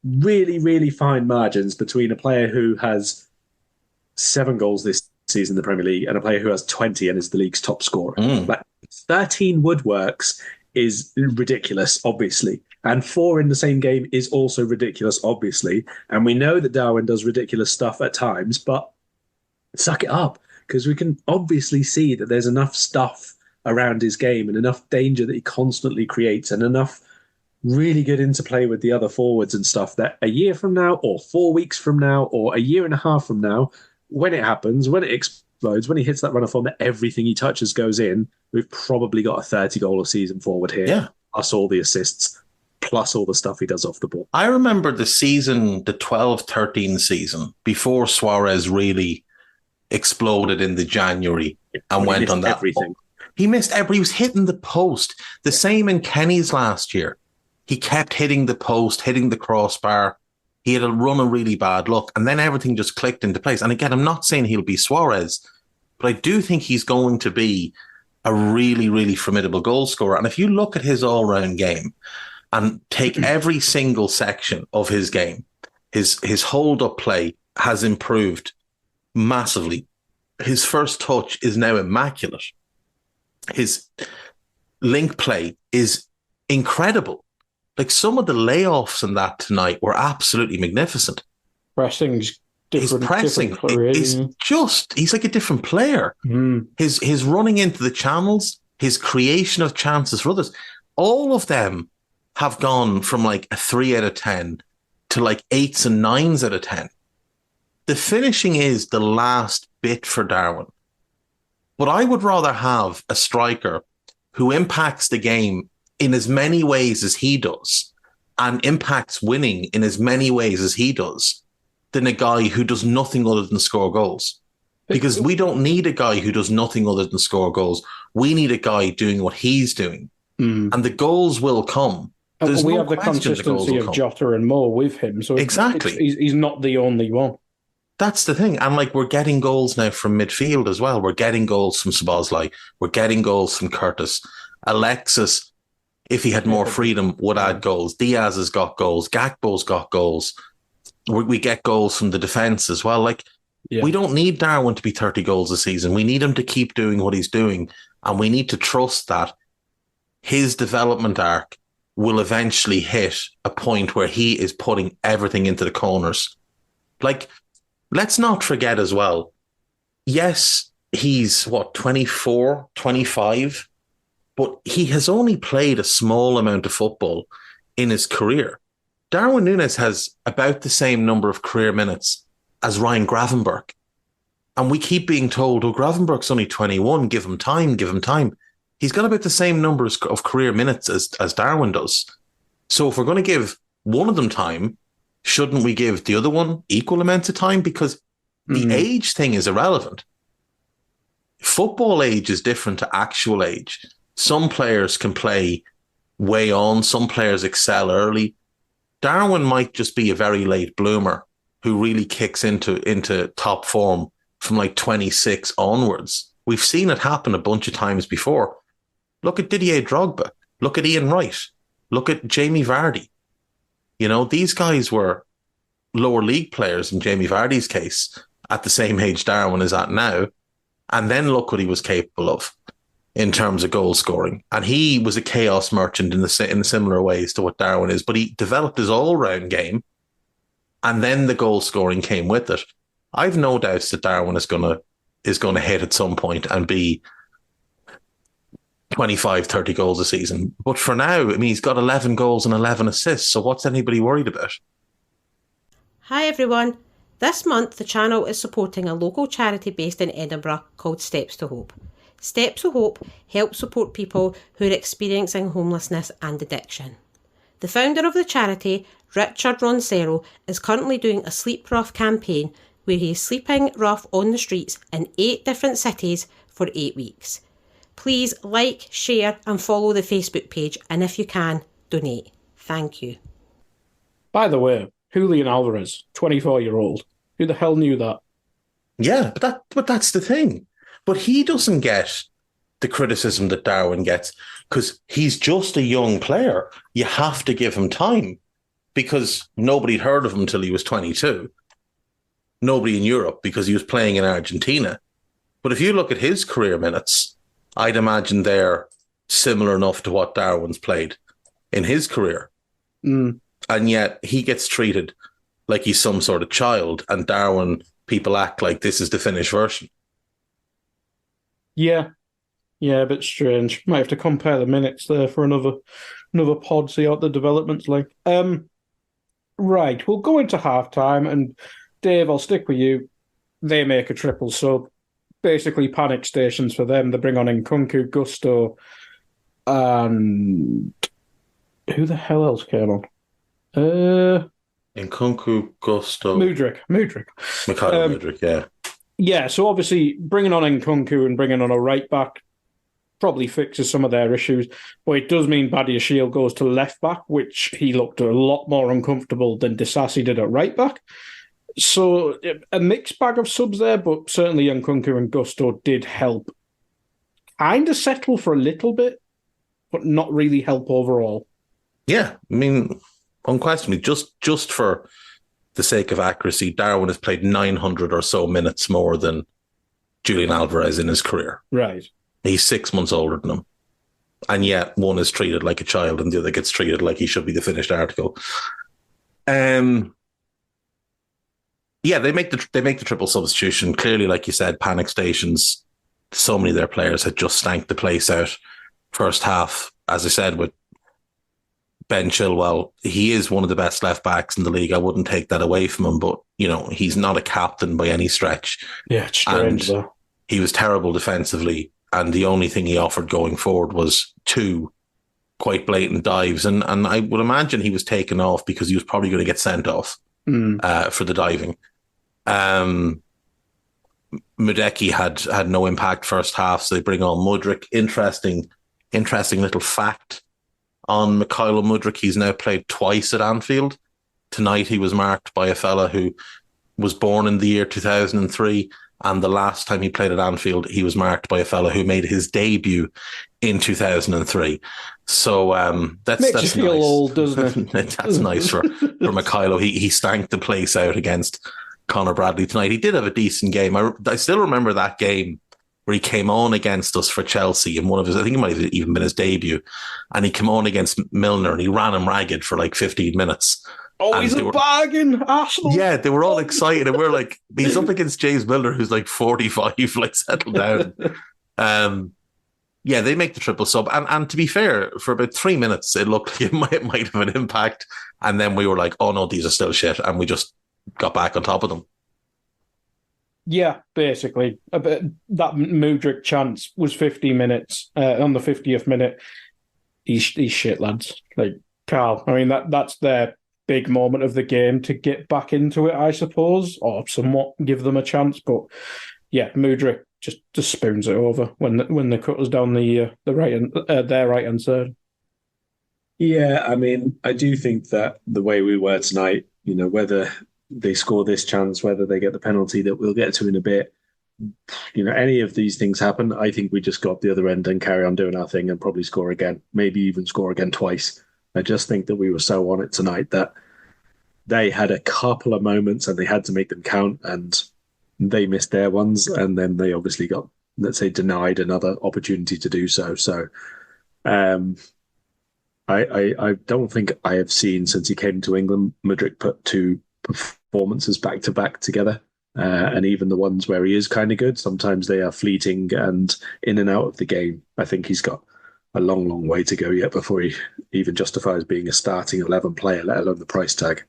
H: really, really fine margins between a player who has 7 goals this season in the Premier League and a player who has 20 and is the league's top scorer. Like, 13 woodworks is ridiculous, obviously. And 4 in the same game is also ridiculous, obviously. And we know that Darwin does ridiculous stuff at times, but suck it up, because we can obviously see that there's enough stuff around his game and enough danger that he constantly creates and enough really good interplay with the other forwards and stuff that a year from now or 4 weeks from now or a year and a half from now, when it happens, when it explodes, when he hits that run of form that everything he touches goes in, we've probably got a 30-goal a season forward here.
G: Yeah.
H: Plus all the assists, plus all the stuff he does off the ball.
G: I remember the season, the 12-13 season, before Suarez really exploded in the January and went on that.
H: Everything.
G: He was hitting the post. The same in Kenny's last year. He kept hitting the post, hitting the crossbar. He had a run of really bad luck, and then everything just clicked into place. And again, I'm not saying he'll be Suarez, but I do think he's going to be a really, really formidable goal scorer. And if you look at his all-round game and take every single section of his game, his hold-up play has improved massively. His first touch is now immaculate. His link play is incredible. Like, some of the layoffs in that tonight were absolutely magnificent.
F: Pressing's
G: his pressing is just, he's like a different player. His running into the channels, his creation of chances for others, all of them have gone from like a 3 out of 10 to like 8s and 9s out of 10. The finishing is the last bit for Darwin. But I would rather have a striker who impacts the game in as many ways as he does and impacts winning in as many ways as he does than a guy who does nothing other than score goals. Because we don't need a guy who does nothing other than score goals. We need a guy doing what he's doing. And the goals will come. There's
F: we
G: no
F: have the
G: question
F: consistency of Jota and Mo with him. So
G: exactly.
F: He's not the only one.
G: That's the thing. And like, we're getting goals now from midfield as well. We're getting goals from Szoboszlai. We're getting goals from Curtis. Alexis, if he had more freedom, would add goals. Diaz has got goals. Gakpo's got goals. We get goals from the defence as well. Like, we don't need Darwin to be 30 goals a season. We need him to keep doing what he's doing. And we need to trust that his development arc will eventually hit a point where he is putting everything into the corners. Like, let's not forget as well, yes, he's, 24, 25, but he has only played a small amount of football in his career. Darwin Núñez has about the same number of career minutes as Ryan Gravenberch. And we keep being told, oh, Gravenberch's only 21, give him time, give him time. He's got about the same numbers of career minutes as Darwin does. So if we're going to give one of them time, shouldn't we give the other one equal amounts of time? Because the age thing is irrelevant. Football age is different to actual age. Some players can play way on. Some players excel early. Darwin might just be a very late bloomer who really kicks into top form from like 26 onwards. We've seen it happen a bunch of times before. Look at Didier Drogba. Look at Ian Wright. Look at Jamie Vardy. You know, these guys were lower league players in Jamie Vardy's case at the same age Darwin is at now. And then look what he was capable of in terms of goal scoring. And he was a chaos merchant in similar ways to what Darwin is. But he developed his all-round game. And then the goal scoring came with it. I've no doubts that Darwin is going to hit at some point and be 25, 30 goals a season. But for now, I mean, he's got 11 goals and 11 assists. So what's anybody worried about?
J: Hi everyone. This month, the channel is supporting a local charity based in Edinburgh called Steps to Hope. Steps to Hope helps support people who are experiencing homelessness and addiction. The founder of the charity, Richard Roncero, is currently doing a Sleep Rough campaign where he is sleeping rough on the streets in 8 different cities for 8 weeks. Please like, share and follow the Facebook page, and if you can, donate. Thank you.
F: By the way, Julian Alvarez, 24-year-old. Who the hell knew that?
G: Yeah, but that's the thing. But he doesn't get the criticism that Darwin gets because he's just a young player. You have to give him time because nobody'd heard of him until he was 22. Nobody in Europe because he was playing in Argentina. But if you look at his career minutes, I'd imagine they're similar enough to what Darwin's played in his career. And yet he gets treated like he's some sort of child, and Darwin, people act like this is the finished version.
F: Yeah, a bit strange. Might have to compare the minutes there for another pod, see what the development's like. Right, we'll go into halftime, and Dave, I'll stick with you. They make a triple sub. Basically panic stations for them. They bring on Nkunku, Gusto, and who the hell else came on?
G: Nkunku, Gusto,
F: Mudryk.
G: Mikhail Mudryk, yeah.
F: Yeah, so obviously bringing on Nkunku and bringing on a right back probably fixes some of their issues, but it does mean Badiashile goes to left back, which he looked a lot more uncomfortable than Disasi did at right back. So a mixed bag of subs there, but certainly Nkunku and Gusto did help kind of settle for a little bit, but not really help overall.
G: Yeah, I mean, unquestionably, just for the sake of accuracy, Darwin has played 900 or so minutes more than Julian Alvarez in his career.
F: Right.
G: He's 6 months older than him. And yet one is treated like a child and the other gets treated like he should be the finished article. Yeah, they make the triple substitution. Clearly, like you said, panic stations. So many of their players had just stank the place out. First half, as I said, with Ben Chilwell, he is one of the best left backs in the league. I wouldn't take that away from him, but he's not a captain by any stretch.
F: Yeah, it's strange though.
G: He was terrible defensively, and the only thing he offered going forward was 2 quite blatant dives, and I would imagine he was taken off because he was probably going to get sent off for the diving. Mudeki had no impact first half, so they bring on Mudryk. Interesting little fact on Mikhailo Mudryk. He's now played twice at Anfield. Tonight he was marked by a fella who was born in the year 2003, and the last time he played at Anfield, he was marked by a fella who made his debut in 2003. So that's
F: you feel
G: nice.
F: Old, doesn't it?
G: That's nice for Mikhailo. He stank the place out against Conor Bradley tonight. He did have a decent game. I still remember that game where he came on against us for Chelsea in one of his, I think it might have even been his debut, and he came on against Milner and he ran him ragged for like 15 minutes.
F: Oh, he's a bargain, Arsenal.
G: Yeah, they were all excited, and we're like, he's up against James Milner, who's like 45, like settle down. Yeah, they make the triple sub, and to be fair, for about 3 minutes, it looked like it might have an impact, and then we were like, oh no, these are still shit, and we just got back on top of them.
F: Yeah, basically. That Mudryk chance was 50 minutes. On the 50th minute, he's shit, lads. Like, Karl, I mean, that's their big moment of the game to get back into it, I suppose, or somewhat give them a chance. But yeah, Mudryk just spoons it over when they cut us down their right hand side.
H: Yeah, I mean, I do think that the way we were tonight, whether they score this chance, whether they get the penalty that we'll get to in a bit, any of these things happen, I think we just go up the other end and carry on doing our thing and probably score again, maybe even score again twice. I just think that we were so on it tonight that they had a couple of moments and they had to make them count, and they missed their ones, and then they obviously got, let's say, denied another opportunity to do so. So I don't think I have seen, since he came to England, Mudryk put 2 performances back to back together, and even the ones where he is kind of good, sometimes they are fleeting and in and out of the game. I think he's got a long way to go yet before he even justifies being a starting 11 player, let alone the price tag.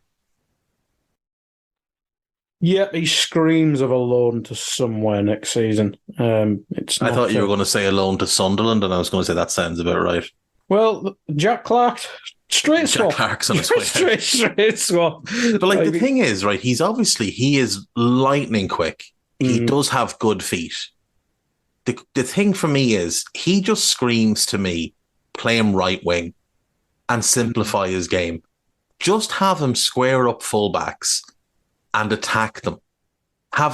F: Yeah, he screams of a loan to somewhere next season. I
G: thought you were going to say a loan to Sunderland, and I was going to say that sounds about right.
F: Well, Jack Clark, straight swap.
G: Jack Clark's on his way out.
F: straight swap.
G: But the thing is, right, he is lightning quick. He does have good feet. The thing for me is, he just screams to me, play him right wing and simplify his game. Just have him square up fullbacks and attack them.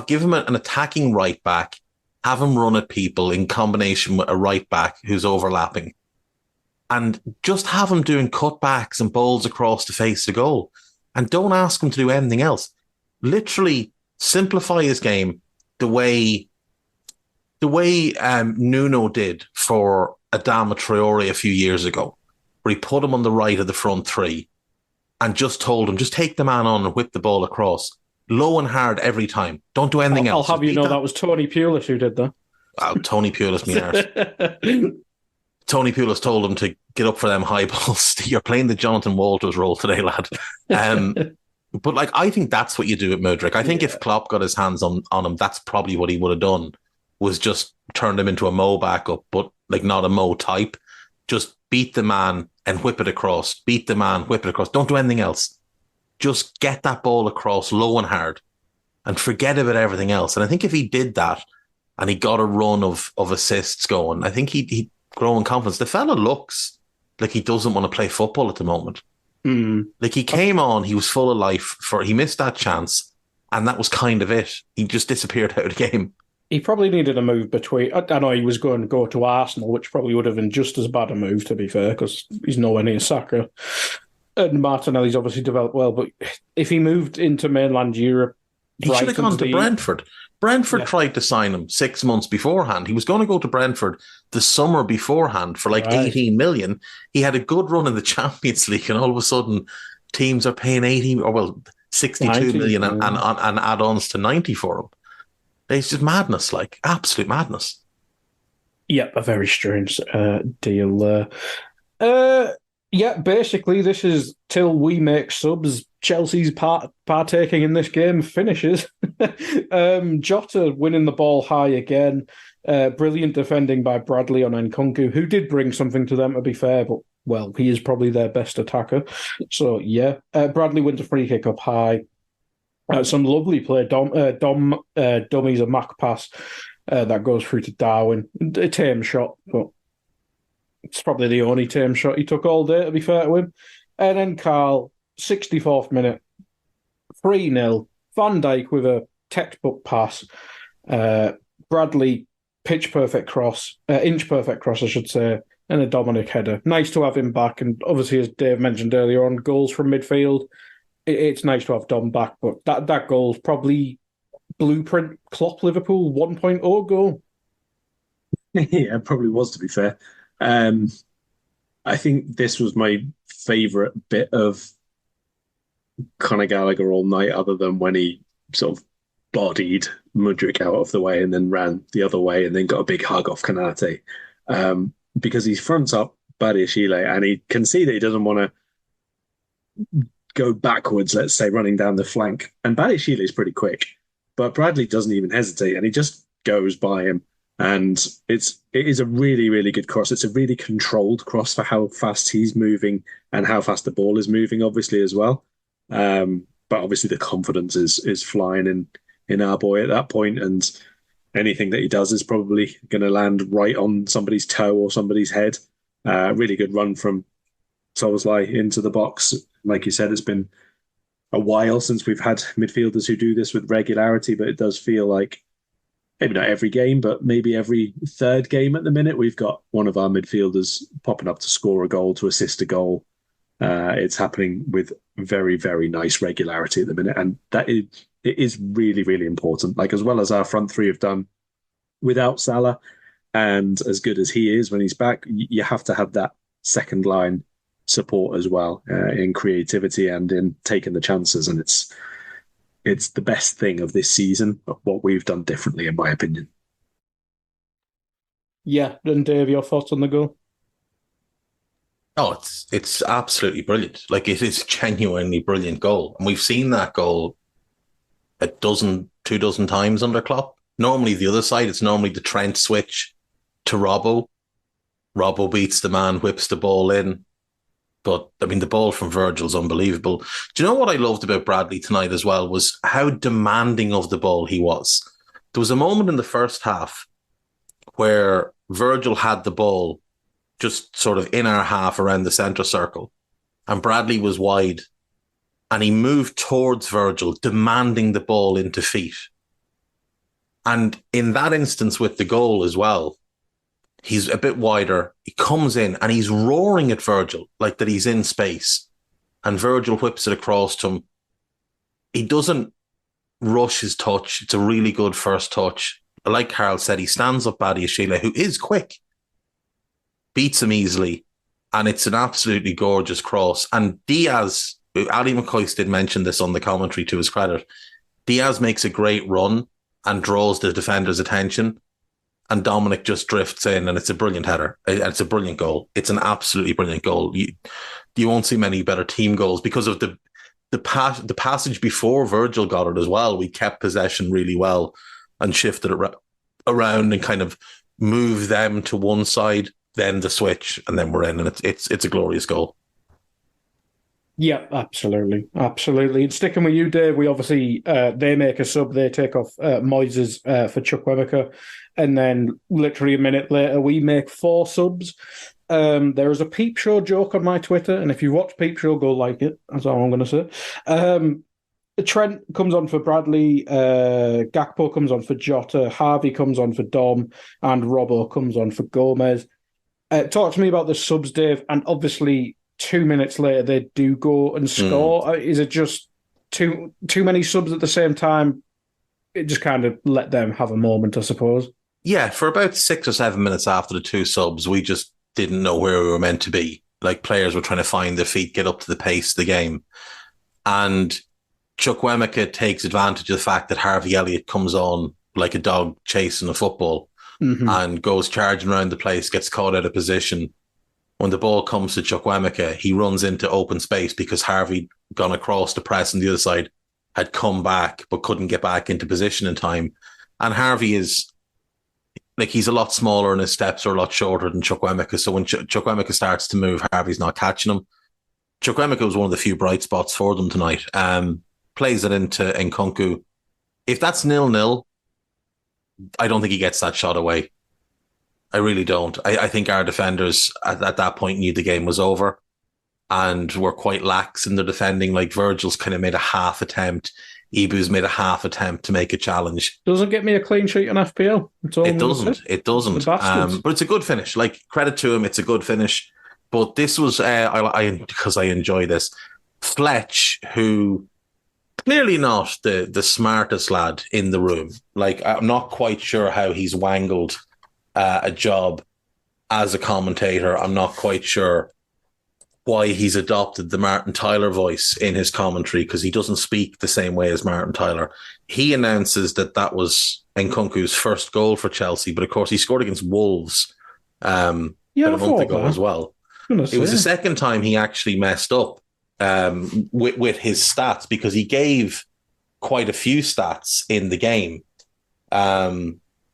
G: Give him an attacking right back, have him run at people in combination with a right back who's overlapping, and just have him doing cutbacks and balls across the face of goal. And don't ask him to do anything else. Literally simplify his game the way Nuno did for Adama Traore a few years ago, where he put him on the right of the front 3 and just told him, just take the man on and whip the ball across. Low and hard every time. Don't do anything else.
F: I'll have you know that was Tony Pulis who did that.
G: Oh, Tony Pulis, me arse. Tony Pulis told him to get up for them high balls. You're playing the Jonathan Walters role today, lad. But I think that's what you do at Mudryk. I think if Klopp got his hands on him, that's probably what he would have done, was just turned him into a Mo backup, but not a Mo type. Just beat the man and whip it across. Beat the man, whip it across. Don't do anything else. Just get that ball across low and hard and forget about everything else. And I think if he did that and he got a run of assists going, I think he'd grow in confidence. The fella looks like he doesn't want to play football at the moment. Like, he came on, he was full of life, he missed that chance, and that was kind of it. He just disappeared out of the game.
F: He probably needed a move between. I know he was going to go to Arsenal, which probably would have been just as bad a move, to be fair, because he's nowhere near Saka. And Martinelli's obviously developed well, but if he moved into mainland Europe,
G: he should have gone to Brentford. Brentford tried to sign him 6 months beforehand. He was going to go to Brentford the summer beforehand for 18 million. He had a good run in the Champions League, and all of a sudden teams are paying 18, or well, 62 million and add-ons to 90 for him. It's just madness, like absolute madness.
F: Yep, a very strange deal there. Yeah, basically, this is till we make subs. Chelsea's partaking in this game finishes. Jota winning the ball high again. Brilliant defending by Bradley on Nkunku, who did bring something to them, to be fair, but, well, he is probably their best attacker. So, yeah. Bradley wins a free kick up high. Some lovely play. Dummy's a Mac pass that goes through to Darwin. A tame shot, but it's probably the only tame shot he took all day, to be fair to him. And then Karl, 64th minute, 3-0. Van Dijk with a textbook pass. Bradley, inch-perfect cross, I should say, and a Dominic header. Nice to have him back. And obviously, as Dave mentioned earlier on, goals from midfield. It's nice to have Dom back, but that goal's probably blueprint Klopp Liverpool 1.0 goal.
H: Yeah, it probably was, to be fair. I think this was my favourite bit of Conor Gallagher all night, other than when he sort of bodied Mudryk out of the way and then ran the other way and then got a big hug off Konate. Because he fronts up Badiashile and he can see that he doesn't want to go backwards, let's say, running down the flank. And Badiashile is pretty quick, but Bradley doesn't even hesitate and he just goes by him. And it is a really, really good cross. It's a really controlled cross for how fast he's moving and how fast the ball is moving, obviously, as well. But obviously the confidence is flying in our boy at that point, and anything that he does is probably going to land right on somebody's toe or somebody's head. Really good run from Szoboszlai into the box. Like you said, it's been a while since we've had midfielders who do this with regularity, but it does feel like maybe not every game, but maybe every third game at the minute, we've got one of our midfielders popping up to score a goal, to assist a goal. It's happening with very, very nice regularity at the minute. And it is really, really important. Like, as well as our front three have done without Salah, and as good as he is when he's back, you have to have that second line support as well, in creativity and in taking the chances. And it's the best thing of this season, what we've done differently, in my opinion.
F: Yeah, and Dave, your thoughts on the goal?
G: Oh, it's absolutely brilliant. Like, it is a genuinely brilliant goal. And we've seen that goal a dozen, 24 times under Klopp. Normally the other side, it's normally the Trent switch to Robbo. Robbo beats the man, whips the ball in. But, I mean, the ball from Virgil's unbelievable. Do you know what I loved about Bradley tonight as well was how demanding of the ball he was. There was a moment in the first half where Virgil had the ball just sort of in our half around the centre circle, and Bradley was wide, and he moved towards Virgil, demanding the ball into feet. And in that instance with the goal as well, he's a bit wider. He comes in and he's roaring at Virgil like that he's in space. And Virgil whips it across to him. He doesn't rush his touch. It's a really good first touch. Like Karl said, he stands up Badiashile, who is quick, beats him easily, and it's an absolutely gorgeous cross. And Diaz, Ali McCoist did mention this on the commentary to his credit, Diaz makes a great run and draws the defender's attention, and Dominic just drifts in, and it's a brilliant header. It's a brilliant goal. It's an absolutely brilliant goal. You won't see many better team goals because of the passage before Virgil got it as well. We kept possession really well and shifted it around and kind of moved them to one side, then the switch, and then we're in, and it's a glorious goal.
F: Yeah, absolutely. And sticking with you, Dave, we obviously, they make a sub, they take off Moises for Chukwuemeka, and then literally a minute later, we make 4 subs. There is a Peep Show joke on my Twitter, and if you watch Peep Show, go like it. That's all I'm going to say. Trent comes on for Bradley, Gakpo comes on for Jota, Harvey comes on for Dom, and Robbo comes on for Gomez. Talk to me about the subs, Dave, and obviously 2 minutes later they do go and score. Is it just too many subs at the same time? It just kind of let them have a moment, I suppose.
G: Yeah, for about 6 or 7 minutes after the 2 subs, we just didn't know where we were meant to be. Like, players were trying to find their feet, get up to the pace of the game. And Chukwuemeka takes advantage of the fact that Harvey Elliott comes on like a dog chasing a football and goes charging around the place, gets caught out of position. When the ball comes to Chukwuemeka, he runs into open space because Harvey, gone across the press on the other side, had come back but couldn't get back into position in time. And Harvey is, like, he's a lot smaller and his steps are a lot shorter than Chukwuemeka. So when Chukwuemeka starts to move, Harvey's not catching him. Chukwuemeka was one of the few bright spots for them tonight. Plays it into Nkunku. If that's 0-0, I don't think he gets that shot away. I really don't. I think our defenders at that point knew the game was over and were quite lax in their defending. Like Virgil's kind of made a half attempt. Ibu's made a half attempt to make a challenge.
F: Doesn't get me a clean sheet on FPL.
G: It doesn't. But it's a good finish. Like, credit to him, it's a good finish. But this was, because I enjoy this, Fletch, who clearly not the smartest lad in the room. Like, I'm not quite sure how he's wangled a job as a commentator. I'm not quite sure why he's adopted the Martin Tyler voice in his commentary, because he doesn't speak the same way as Martin Tyler. He announces that was Nkunku's first goal for Chelsea, but of course he scored against Wolves a month ago as well. It was the second time he actually messed up with his stats, because he gave quite a few stats in the game.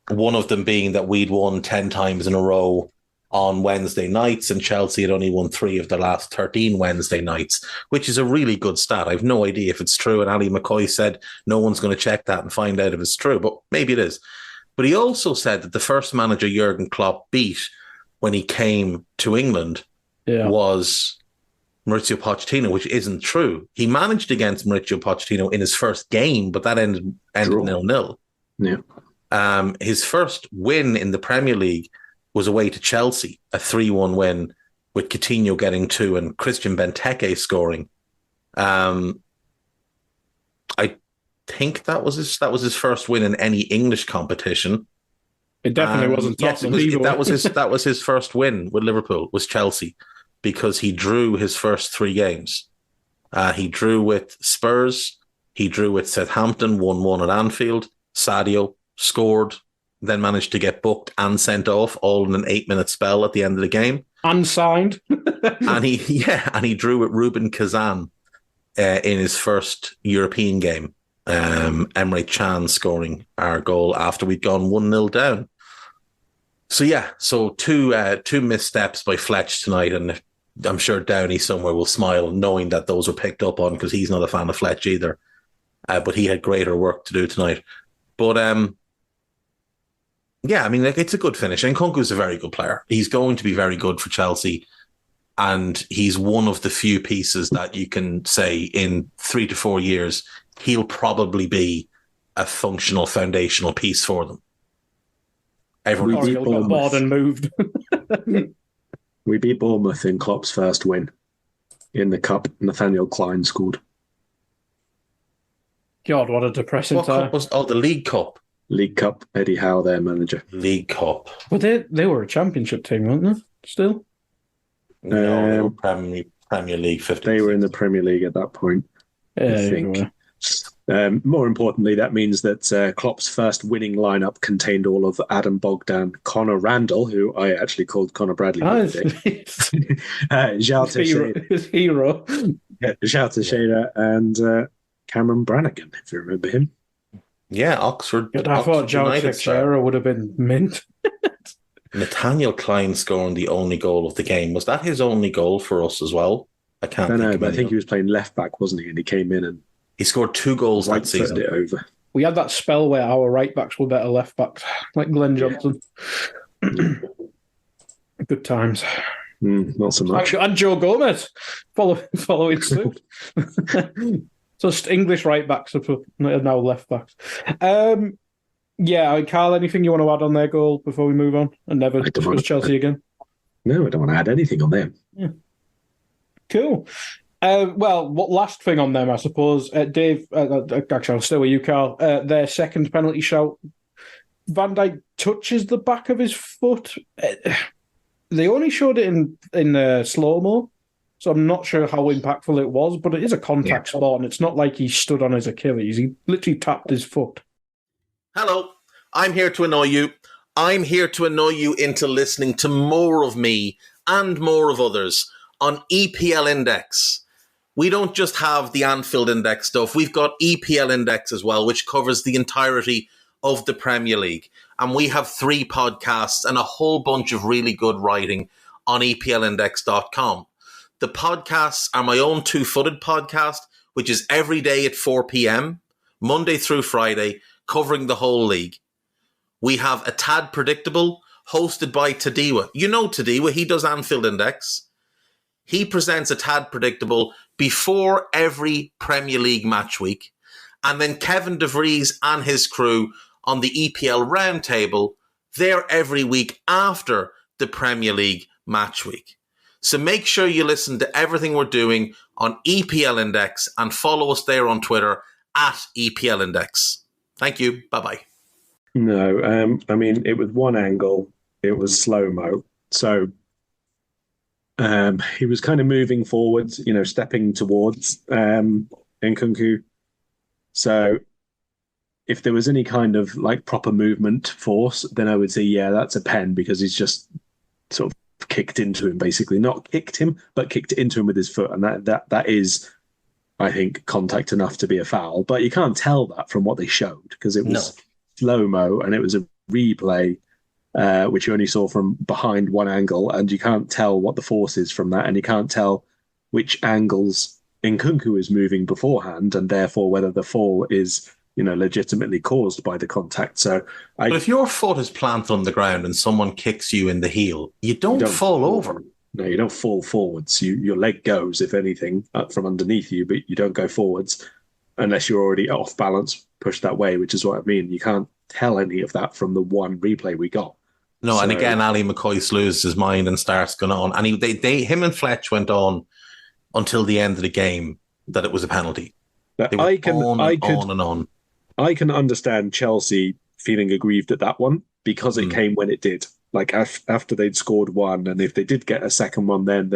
G: One of them being that we'd won 10 times in a row on Wednesday nights, and Chelsea had only won 3 of the last 13 Wednesday nights, which is a really good stat. I've no idea if it's true, and Ali McCoy said no one's going to check that and find out if it's true, but maybe it is. But he also said that the first manager Jurgen Klopp beat when he came to England was Mauricio Pochettino, which isn't true. He managed against Mauricio Pochettino in his first game, but that ended 0-0.
H: Yeah.
G: His first win in the Premier League was away to Chelsea, a 3-1 win with Coutinho getting 2 and Christian Benteke scoring. I think that was his first win in any English competition.
F: It definitely wasn't Tottenham.
G: Yes, that was his first win with Liverpool, was Chelsea, because he drew his first 3 games. He drew with Spurs, he drew with Southampton, 1-1 at Anfield. Sadio scored, then managed to get booked and sent off, all in an 8-minute spell at the end of the game.
F: Unsigned.
G: and he drew with Ruben Kazan in his first European game. Emre Can scoring our goal after we'd gone 1-0 down. So two missteps by Fletch tonight, and I'm sure Downey somewhere will smile knowing that those were picked up on, because he's not a fan of Fletch either. But he had greater work to do tonight. But it's a good finish. And Nkunku's a very good player. He's going to be very good for Chelsea. And he's one of the few pieces that you can say in 3 to 4 years, he'll probably be a functional, foundational piece for them.
F: Everyone got bored and moved.
H: We beat Bournemouth in Klopp's first win. In the Cup, Nathaniel Klein scored.
F: God, what a depressing time.
G: The League Cup.
H: League Cup, Eddie Howe, their manager.
G: League Cup.
F: Well, they were a championship team, weren't they? Still?
G: No, they were Premier League 50.
H: They were in the Premier League at that point, I think. More importantly, that means that Klopp's first winning lineup contained all of Adam Bogdan, Conor Randall, who I actually called Conor Bradley.
F: His hero.
H: João Teixeira and Cameron Brannigan, if you remember him.
G: Yeah, Oxford.
F: I thought João Teixeira would have been mint.
G: Nathaniel Klein scoring the only goal of the game. Was that his only goal for us as well? I
H: think he was playing left back, wasn't he? And he came in and
G: he scored 2 goals that season.
H: It over.
F: We had that spell where our right backs were better left backs, like Glenn Johnson. Good times.
H: Not so much.
F: Actually, and Joe Gomez following suit. Just English right backs are now left backs. Carl, anything you want to add on their goal before we move on and never discuss Chelsea again?
H: No, I don't want to add anything on them.
F: Yeah. Cool. What last thing on them, I suppose, Dave, actually I'll stay with you, Carl, their second penalty shout, Van Dijk touches the back of his foot. They only showed it in slow-mo, So I'm not sure how impactful it was, but it is a contact sport, and it's not like he stood on his Achilles. He literally tapped his foot.
G: Hello, I'm here to annoy you. I'm here to annoy you into listening to more of me and more of others on EPL Index. We don't just have the Anfield Index stuff. We've got EPL Index as well, which covers the entirety of the Premier League. And we have 3 podcasts and a whole bunch of really good writing on EPLindex.com. The podcasts are my own Two-Footed podcast, which is every day at 4 p.m., Monday through Friday, covering the whole league. We have A Tad Predictable, hosted by Tadiwa. You know Tadiwa, he does Anfield Index. He presents A Tad Predictable before every Premier League match week. And then Kevin DeVries and his crew on the EPL Roundtable, they're every week after the Premier League match week. So make sure you listen to everything we're doing on EPL Index and follow us there on Twitter at EPL Index. Thank you. Bye-bye.
H: No, I mean, it was one angle. It was slow-mo. So he was kind of moving forwards, stepping towards Nkunku. So if there was any kind of proper movement force, then I would say, yeah, that's a pen, because he's just sort of kicked into him, basically. Not kicked him, but kicked into him with his foot. And that is, I think, contact enough to be a foul. But you can't tell that from what they showed, because it was slow-mo and it was a replay, which you only saw from behind one angle, and you can't tell what the force is from that, and you can't tell which angles Nkunku is moving beforehand, and therefore whether the fall is legitimately caused by the contact. But
G: if your foot is planted on the ground and someone kicks you in the heel, you don't fall over.
H: No, you don't fall forwards. Your leg goes, if anything, up from underneath you, but you don't go forwards unless you're already off balance, pushed that way, which is what I mean. You can't tell any of that from the one replay we got.
G: No, and again, Ali McCoy loses his mind and starts going on. And him and Fletch went on until the end of the game that it was a penalty.
H: I can understand Chelsea feeling aggrieved at that one, because it came when it did. After they'd scored one, and if they did get a second one, then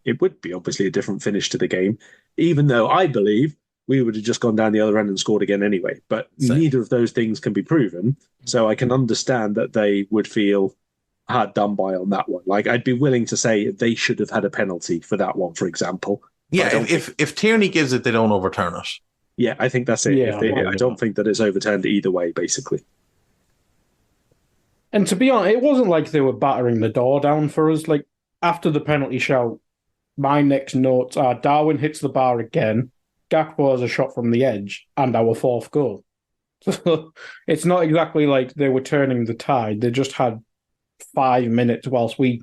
H: it would be obviously a different finish to the game. Even though I believe we would have just gone down the other end and scored again anyway. But neither of those things can be proven. So I can understand that they would feel hard done by on that one. I'd be willing to say they should have had a penalty for that one, for example.
G: Yeah, if Tierney gives it, they don't overturn it.
H: Yeah, I think that's it.
F: Yeah,
H: I don't think that it's overturned either way, basically.
F: And to be honest, it wasn't like they were battering the door down for us. After the penalty shout, my next notes are Darwin hits the bar again, Gakpo has a shot from the edge, and our 4th goal. So it's not exactly like they were turning the tide. They just had 5 minutes whilst we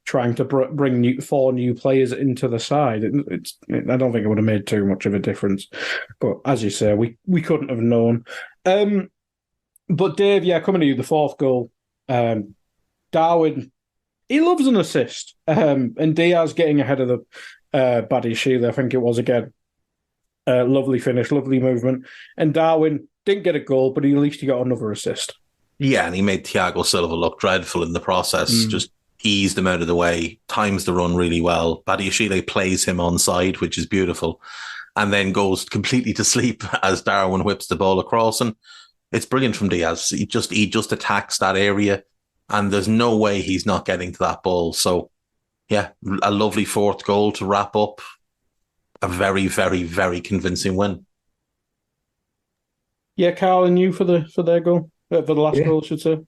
F: trying to bring 4 new players into the side. I don't think it would have made too much of a difference. But as you say, we couldn't have known. But Dave, coming to you, the 4th goal. Darwin, he loves an assist. And Diaz getting ahead of the Badiashile, I think it was again. Lovely finish, lovely movement. And Darwin didn't get a goal, but at least he got another assist.
G: Yeah, and he made Thiago Silva look dreadful in the process. Just eased him out of the way, times the run really well. Badiashile plays him onside, which is beautiful, and then goes completely to sleep as Darwin whips the ball across. And it's brilliant from Diaz. He just attacks that area, and there's no way he's not getting to that ball. So, yeah, a lovely 4th goal to wrap up a very, very, very convincing win. Yeah,
F: Karl, and you for their goal, for the last goal, I should say.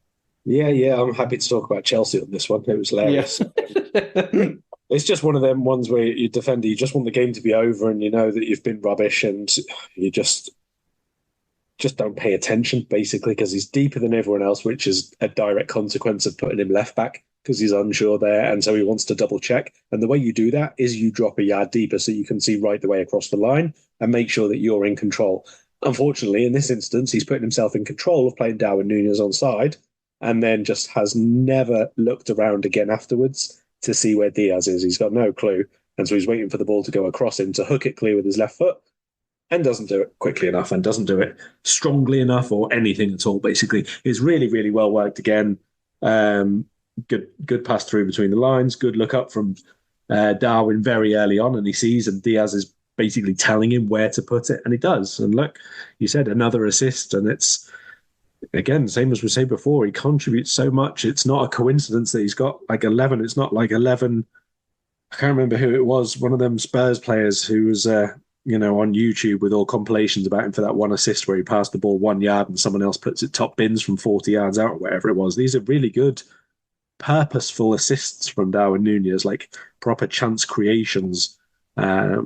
H: Yeah, I'm happy to talk about Chelsea on this one. It was hilarious.
F: Yes.
H: It's just one of them ones where you defend, you just want the game to be over, and you know that you've been rubbish, and you just don't pay attention, basically, because he's deeper than everyone else, which is a direct consequence of putting him left back, because he's unsure there, and so he wants to double check. And the way you do that is you drop a yard deeper so you can see right the way across the line and make sure that you're in control. Unfortunately, in this instance, he's putting himself in control of playing Darwin Núñez onside, and then just has never looked around again afterwards to see where Diaz is. He's got no clue. And so he's waiting for the ball to go across him to hook it clear with his left foot, and doesn't do it quickly enough, and doesn't do it strongly enough, or anything at all, basically. It's really, really well worked again. Good pass through between the lines. Good look up from Darwin very early on, and he sees, and Diaz is basically telling him where to put it, and he does. And look, you said another assist, and it's, again, same as we say before, he contributes so much. It's not a coincidence that he's got like 11. It's not like 11. I can't remember who it was, one of them Spurs players who was, on YouTube with all compilations about him for that one assist where he passed the ball 1 yard and someone else puts it top bins from 40 yards out or whatever it was. These are really good, purposeful assists from Darwin Núñez, like proper chance creations.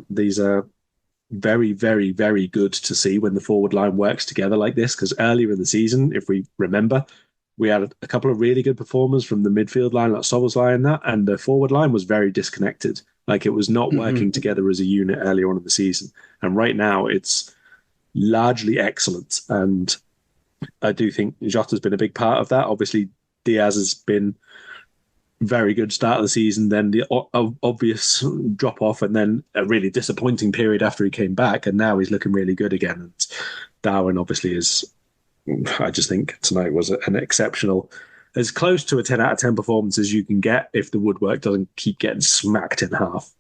H: These are very, very, very good to see when the forward line works together like this, because earlier in the season, if we remember, we had a couple of really good performers from the midfield line, like Szoboszlai and that, and the forward line was very disconnected. Like it was not working together as a unit earlier on in the season. And right now it's largely excellent. And I do think Jota's been a big part of that. Obviously, Diaz has been very good start of the season, then the obvious drop off, and then a really disappointing period after he came back. And now he's looking really good again. And Darwin obviously is, I just think tonight was an exceptional, as close to a 10 out of 10 performance as you can get if the woodwork doesn't keep getting smacked in half.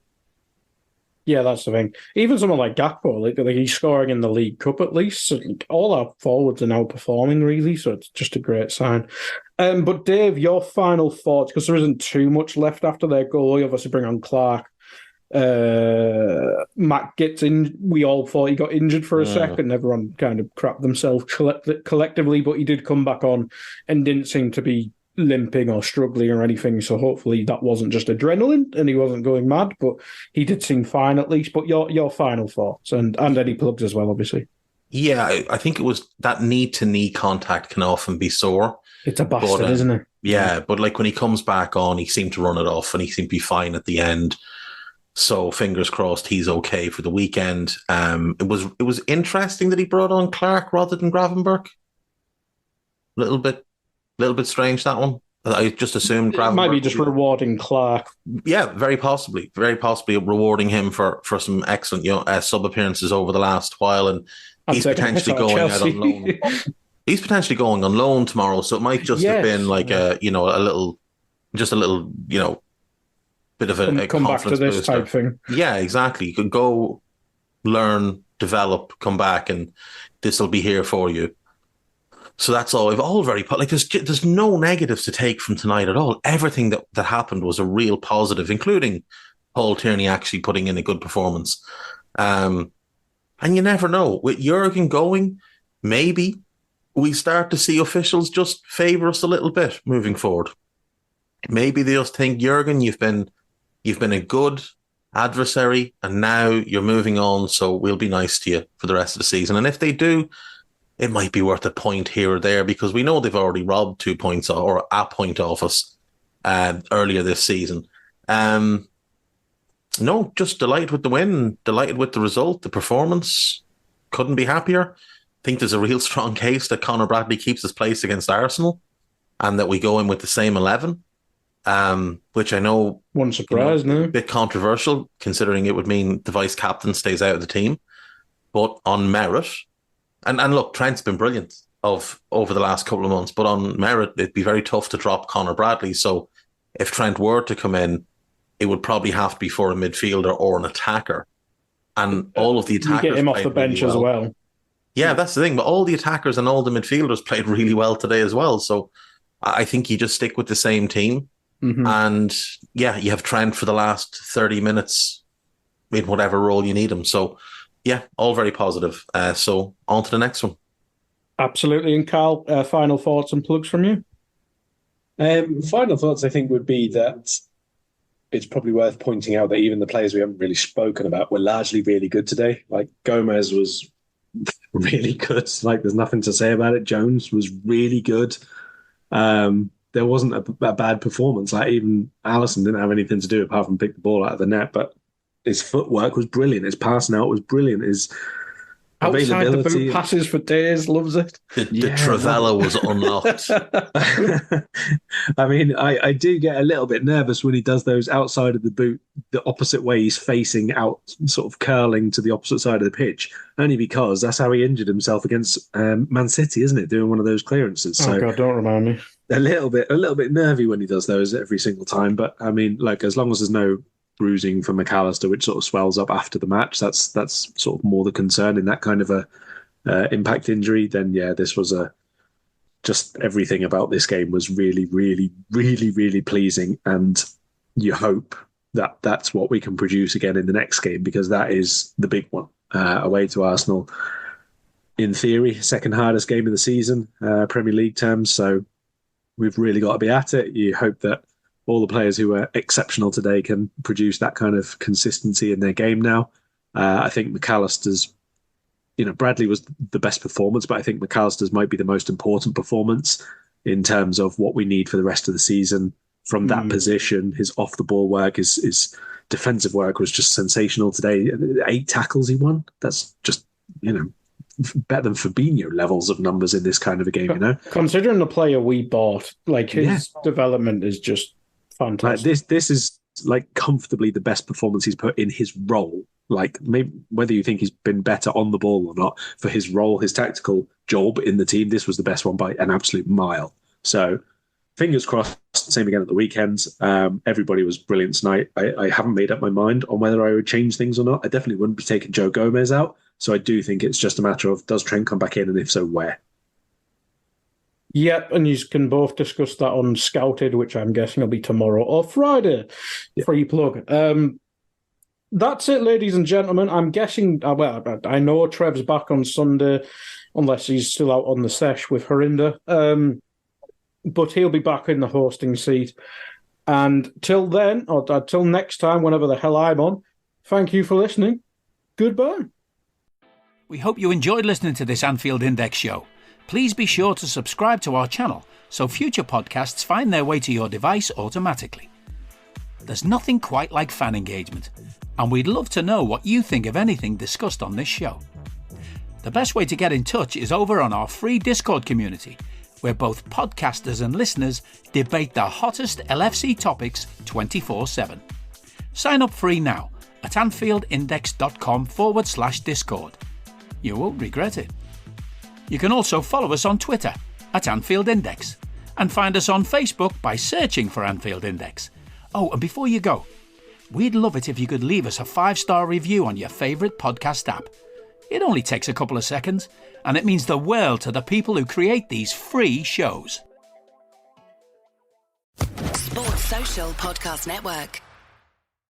F: Yeah, that's the thing. Even someone like Gakpo, like he's scoring in the League Cup at least. So all our forwards are now performing really, so it's just a great sign. But Dave, your final thoughts, because there isn't too much left after their goal. You obviously bring on Clark. Matt gets in. We all thought he got injured for a second. Everyone kind of crapped themselves collectively, but he did come back on and didn't seem to be limping or struggling or anything. So hopefully that wasn't just adrenaline and he wasn't going mad, but he did seem fine at least. But your final thoughts and any plugs as well, obviously.
G: Yeah, I think it was that knee-to-knee contact can often be sore.
F: It's a bastard, isn't it?
G: Yeah, but like when he comes back on, he seemed to run it off and he seemed to be fine at the end. So fingers crossed he's okay for the weekend. It was interesting that he brought on Clark rather than Gravenberch. Little bit strange, that one. I just assumed Gravenberch
F: might be just rewarding Clark.
G: Yeah, very possibly rewarding him for some excellent sub appearances over the last while, and he's potentially going out on loan. He's potentially going on loan tomorrow, so it might just have been like a little bit of a
F: come back to this
G: booster
F: type thing.
G: Yeah, exactly. You could go learn, develop, come back, and this will be here for you. So that's all. We've all very there's no negatives to take from tonight at all. Everything that happened was a real positive, including Paul Tierney actually putting in a good performance. And you never know. With Jurgen going, maybe we start to see officials just favour us a little bit moving forward. Maybe they just think, Jurgen, you've been a good adversary, and now you're moving on, so we'll be nice to you for the rest of the season. And if they do, it might be worth a point here or there, because we know they've already robbed 2 points or a point off us earlier this season. No, just delighted with the win, delighted with the result, the performance. Couldn't be happier. I think there's a real strong case that Conor Bradley keeps his place against Arsenal and that we go in with the same 11. Which I know,
F: one surprise, no,
G: a bit controversial, considering it would mean the vice captain stays out of the team. But on merit, and look, Trent's been brilliant over the last couple of months, but on merit, it'd be very tough to drop Conor Bradley. So if Trent were to come in, it would probably have to be for a midfielder or an attacker. And all of the attackers
F: you get him off the bench
G: really well
F: as well.
G: Yeah, that's the thing. But all the attackers and all the midfielders played really well today as well. So I think you just stick with the same team.
F: Mm-hmm.
G: And yeah, you have Trent for the last 30 minutes in whatever role you need him. So yeah, all very positive. So on to the next one.
F: Absolutely. And Karl, final thoughts and plugs from you?
H: Final thoughts, I think, would be that it's probably worth pointing out that even the players we haven't really spoken about were largely really good today. Like Gomez was really good. Like there's nothing to say about it. Jones was really good. There wasn't a bad performance. Like even Alisson didn't have anything to do apart from pick the ball out of the net, but his footwork was brilliant. His passing out was brilliant. His
F: outside the boot passes for days, loves it.
G: The Travella was unlocked.
H: I mean, I do get a little bit nervous when he does those outside of the boot, the opposite way he's facing out, sort of curling to the opposite side of the pitch, only because that's how he injured himself against Man City, isn't it? Doing one of those clearances. So
F: oh God, don't remind me.
H: A little bit nervy when he does those every single time. But I mean, like as long as there's no bruising for McAllister, which sort of swells up after the match. That's sort of more the concern in that kind of a impact injury. Then yeah, this was just everything about this game was really, really, really, really pleasing, and you hope that that's what we can produce again in the next game, because that is the big one away to Arsenal. In theory, second hardest game of the season, Premier League terms. So we've really got to be at it. You hope that all the players who were exceptional today can produce that kind of consistency in their game now. I think McAllister's, Bradley was the best performance, but I think McAllister's might be the most important performance in terms of what we need for the rest of the season from that position. His off-the-ball work, his defensive work was just sensational today. 8 tackles he won. That's just, better than Fabinho levels of numbers in this kind of a game,
F: Considering the player we bought, his development is just fantastic.
H: This is comfortably the best performance he's put in his role. Maybe whether you think he's been better on the ball or not, for his role, his tactical job in the team, this was the best one by an absolute mile. So fingers crossed, same again at the weekend. Everybody was brilliant tonight. I haven't made up my mind on whether I would change things or not. I definitely wouldn't be taking Joe Gomez out. So I do think it's just a matter of, does Trent come back in, and if so, where?
F: Yep, and you can both discuss that on Scouted, which I'm guessing will be tomorrow or Friday. Yep. Free plug. That's it, ladies and gentlemen. I'm guessing, I know Trev's back on Sunday, unless he's still out on the sesh with Harinder. But he'll be back in the hosting seat. And till then, or till next time, whenever the hell I'm on, thank you for listening. Goodbye.
E: We hope you enjoyed listening to this Anfield Index show. Please be sure to subscribe to our channel so future podcasts find their way to your device automatically. There's nothing quite like fan engagement, and we'd love to know what you think of anything discussed on this show. The best way to get in touch is over on our free Discord community, where both podcasters and listeners debate the hottest LFC topics 24/7. Sign up free now at AnfieldIndex.com/Discord. You won't regret it. You can also follow us on Twitter at Anfield Index, and find us on Facebook by searching for Anfield Index. Oh, and before you go, we'd love it if you could leave us a 5-star review on your favourite podcast app. It only takes a couple of seconds, and it means the world to the people who create these free shows.
K: Sports Social Podcast Network.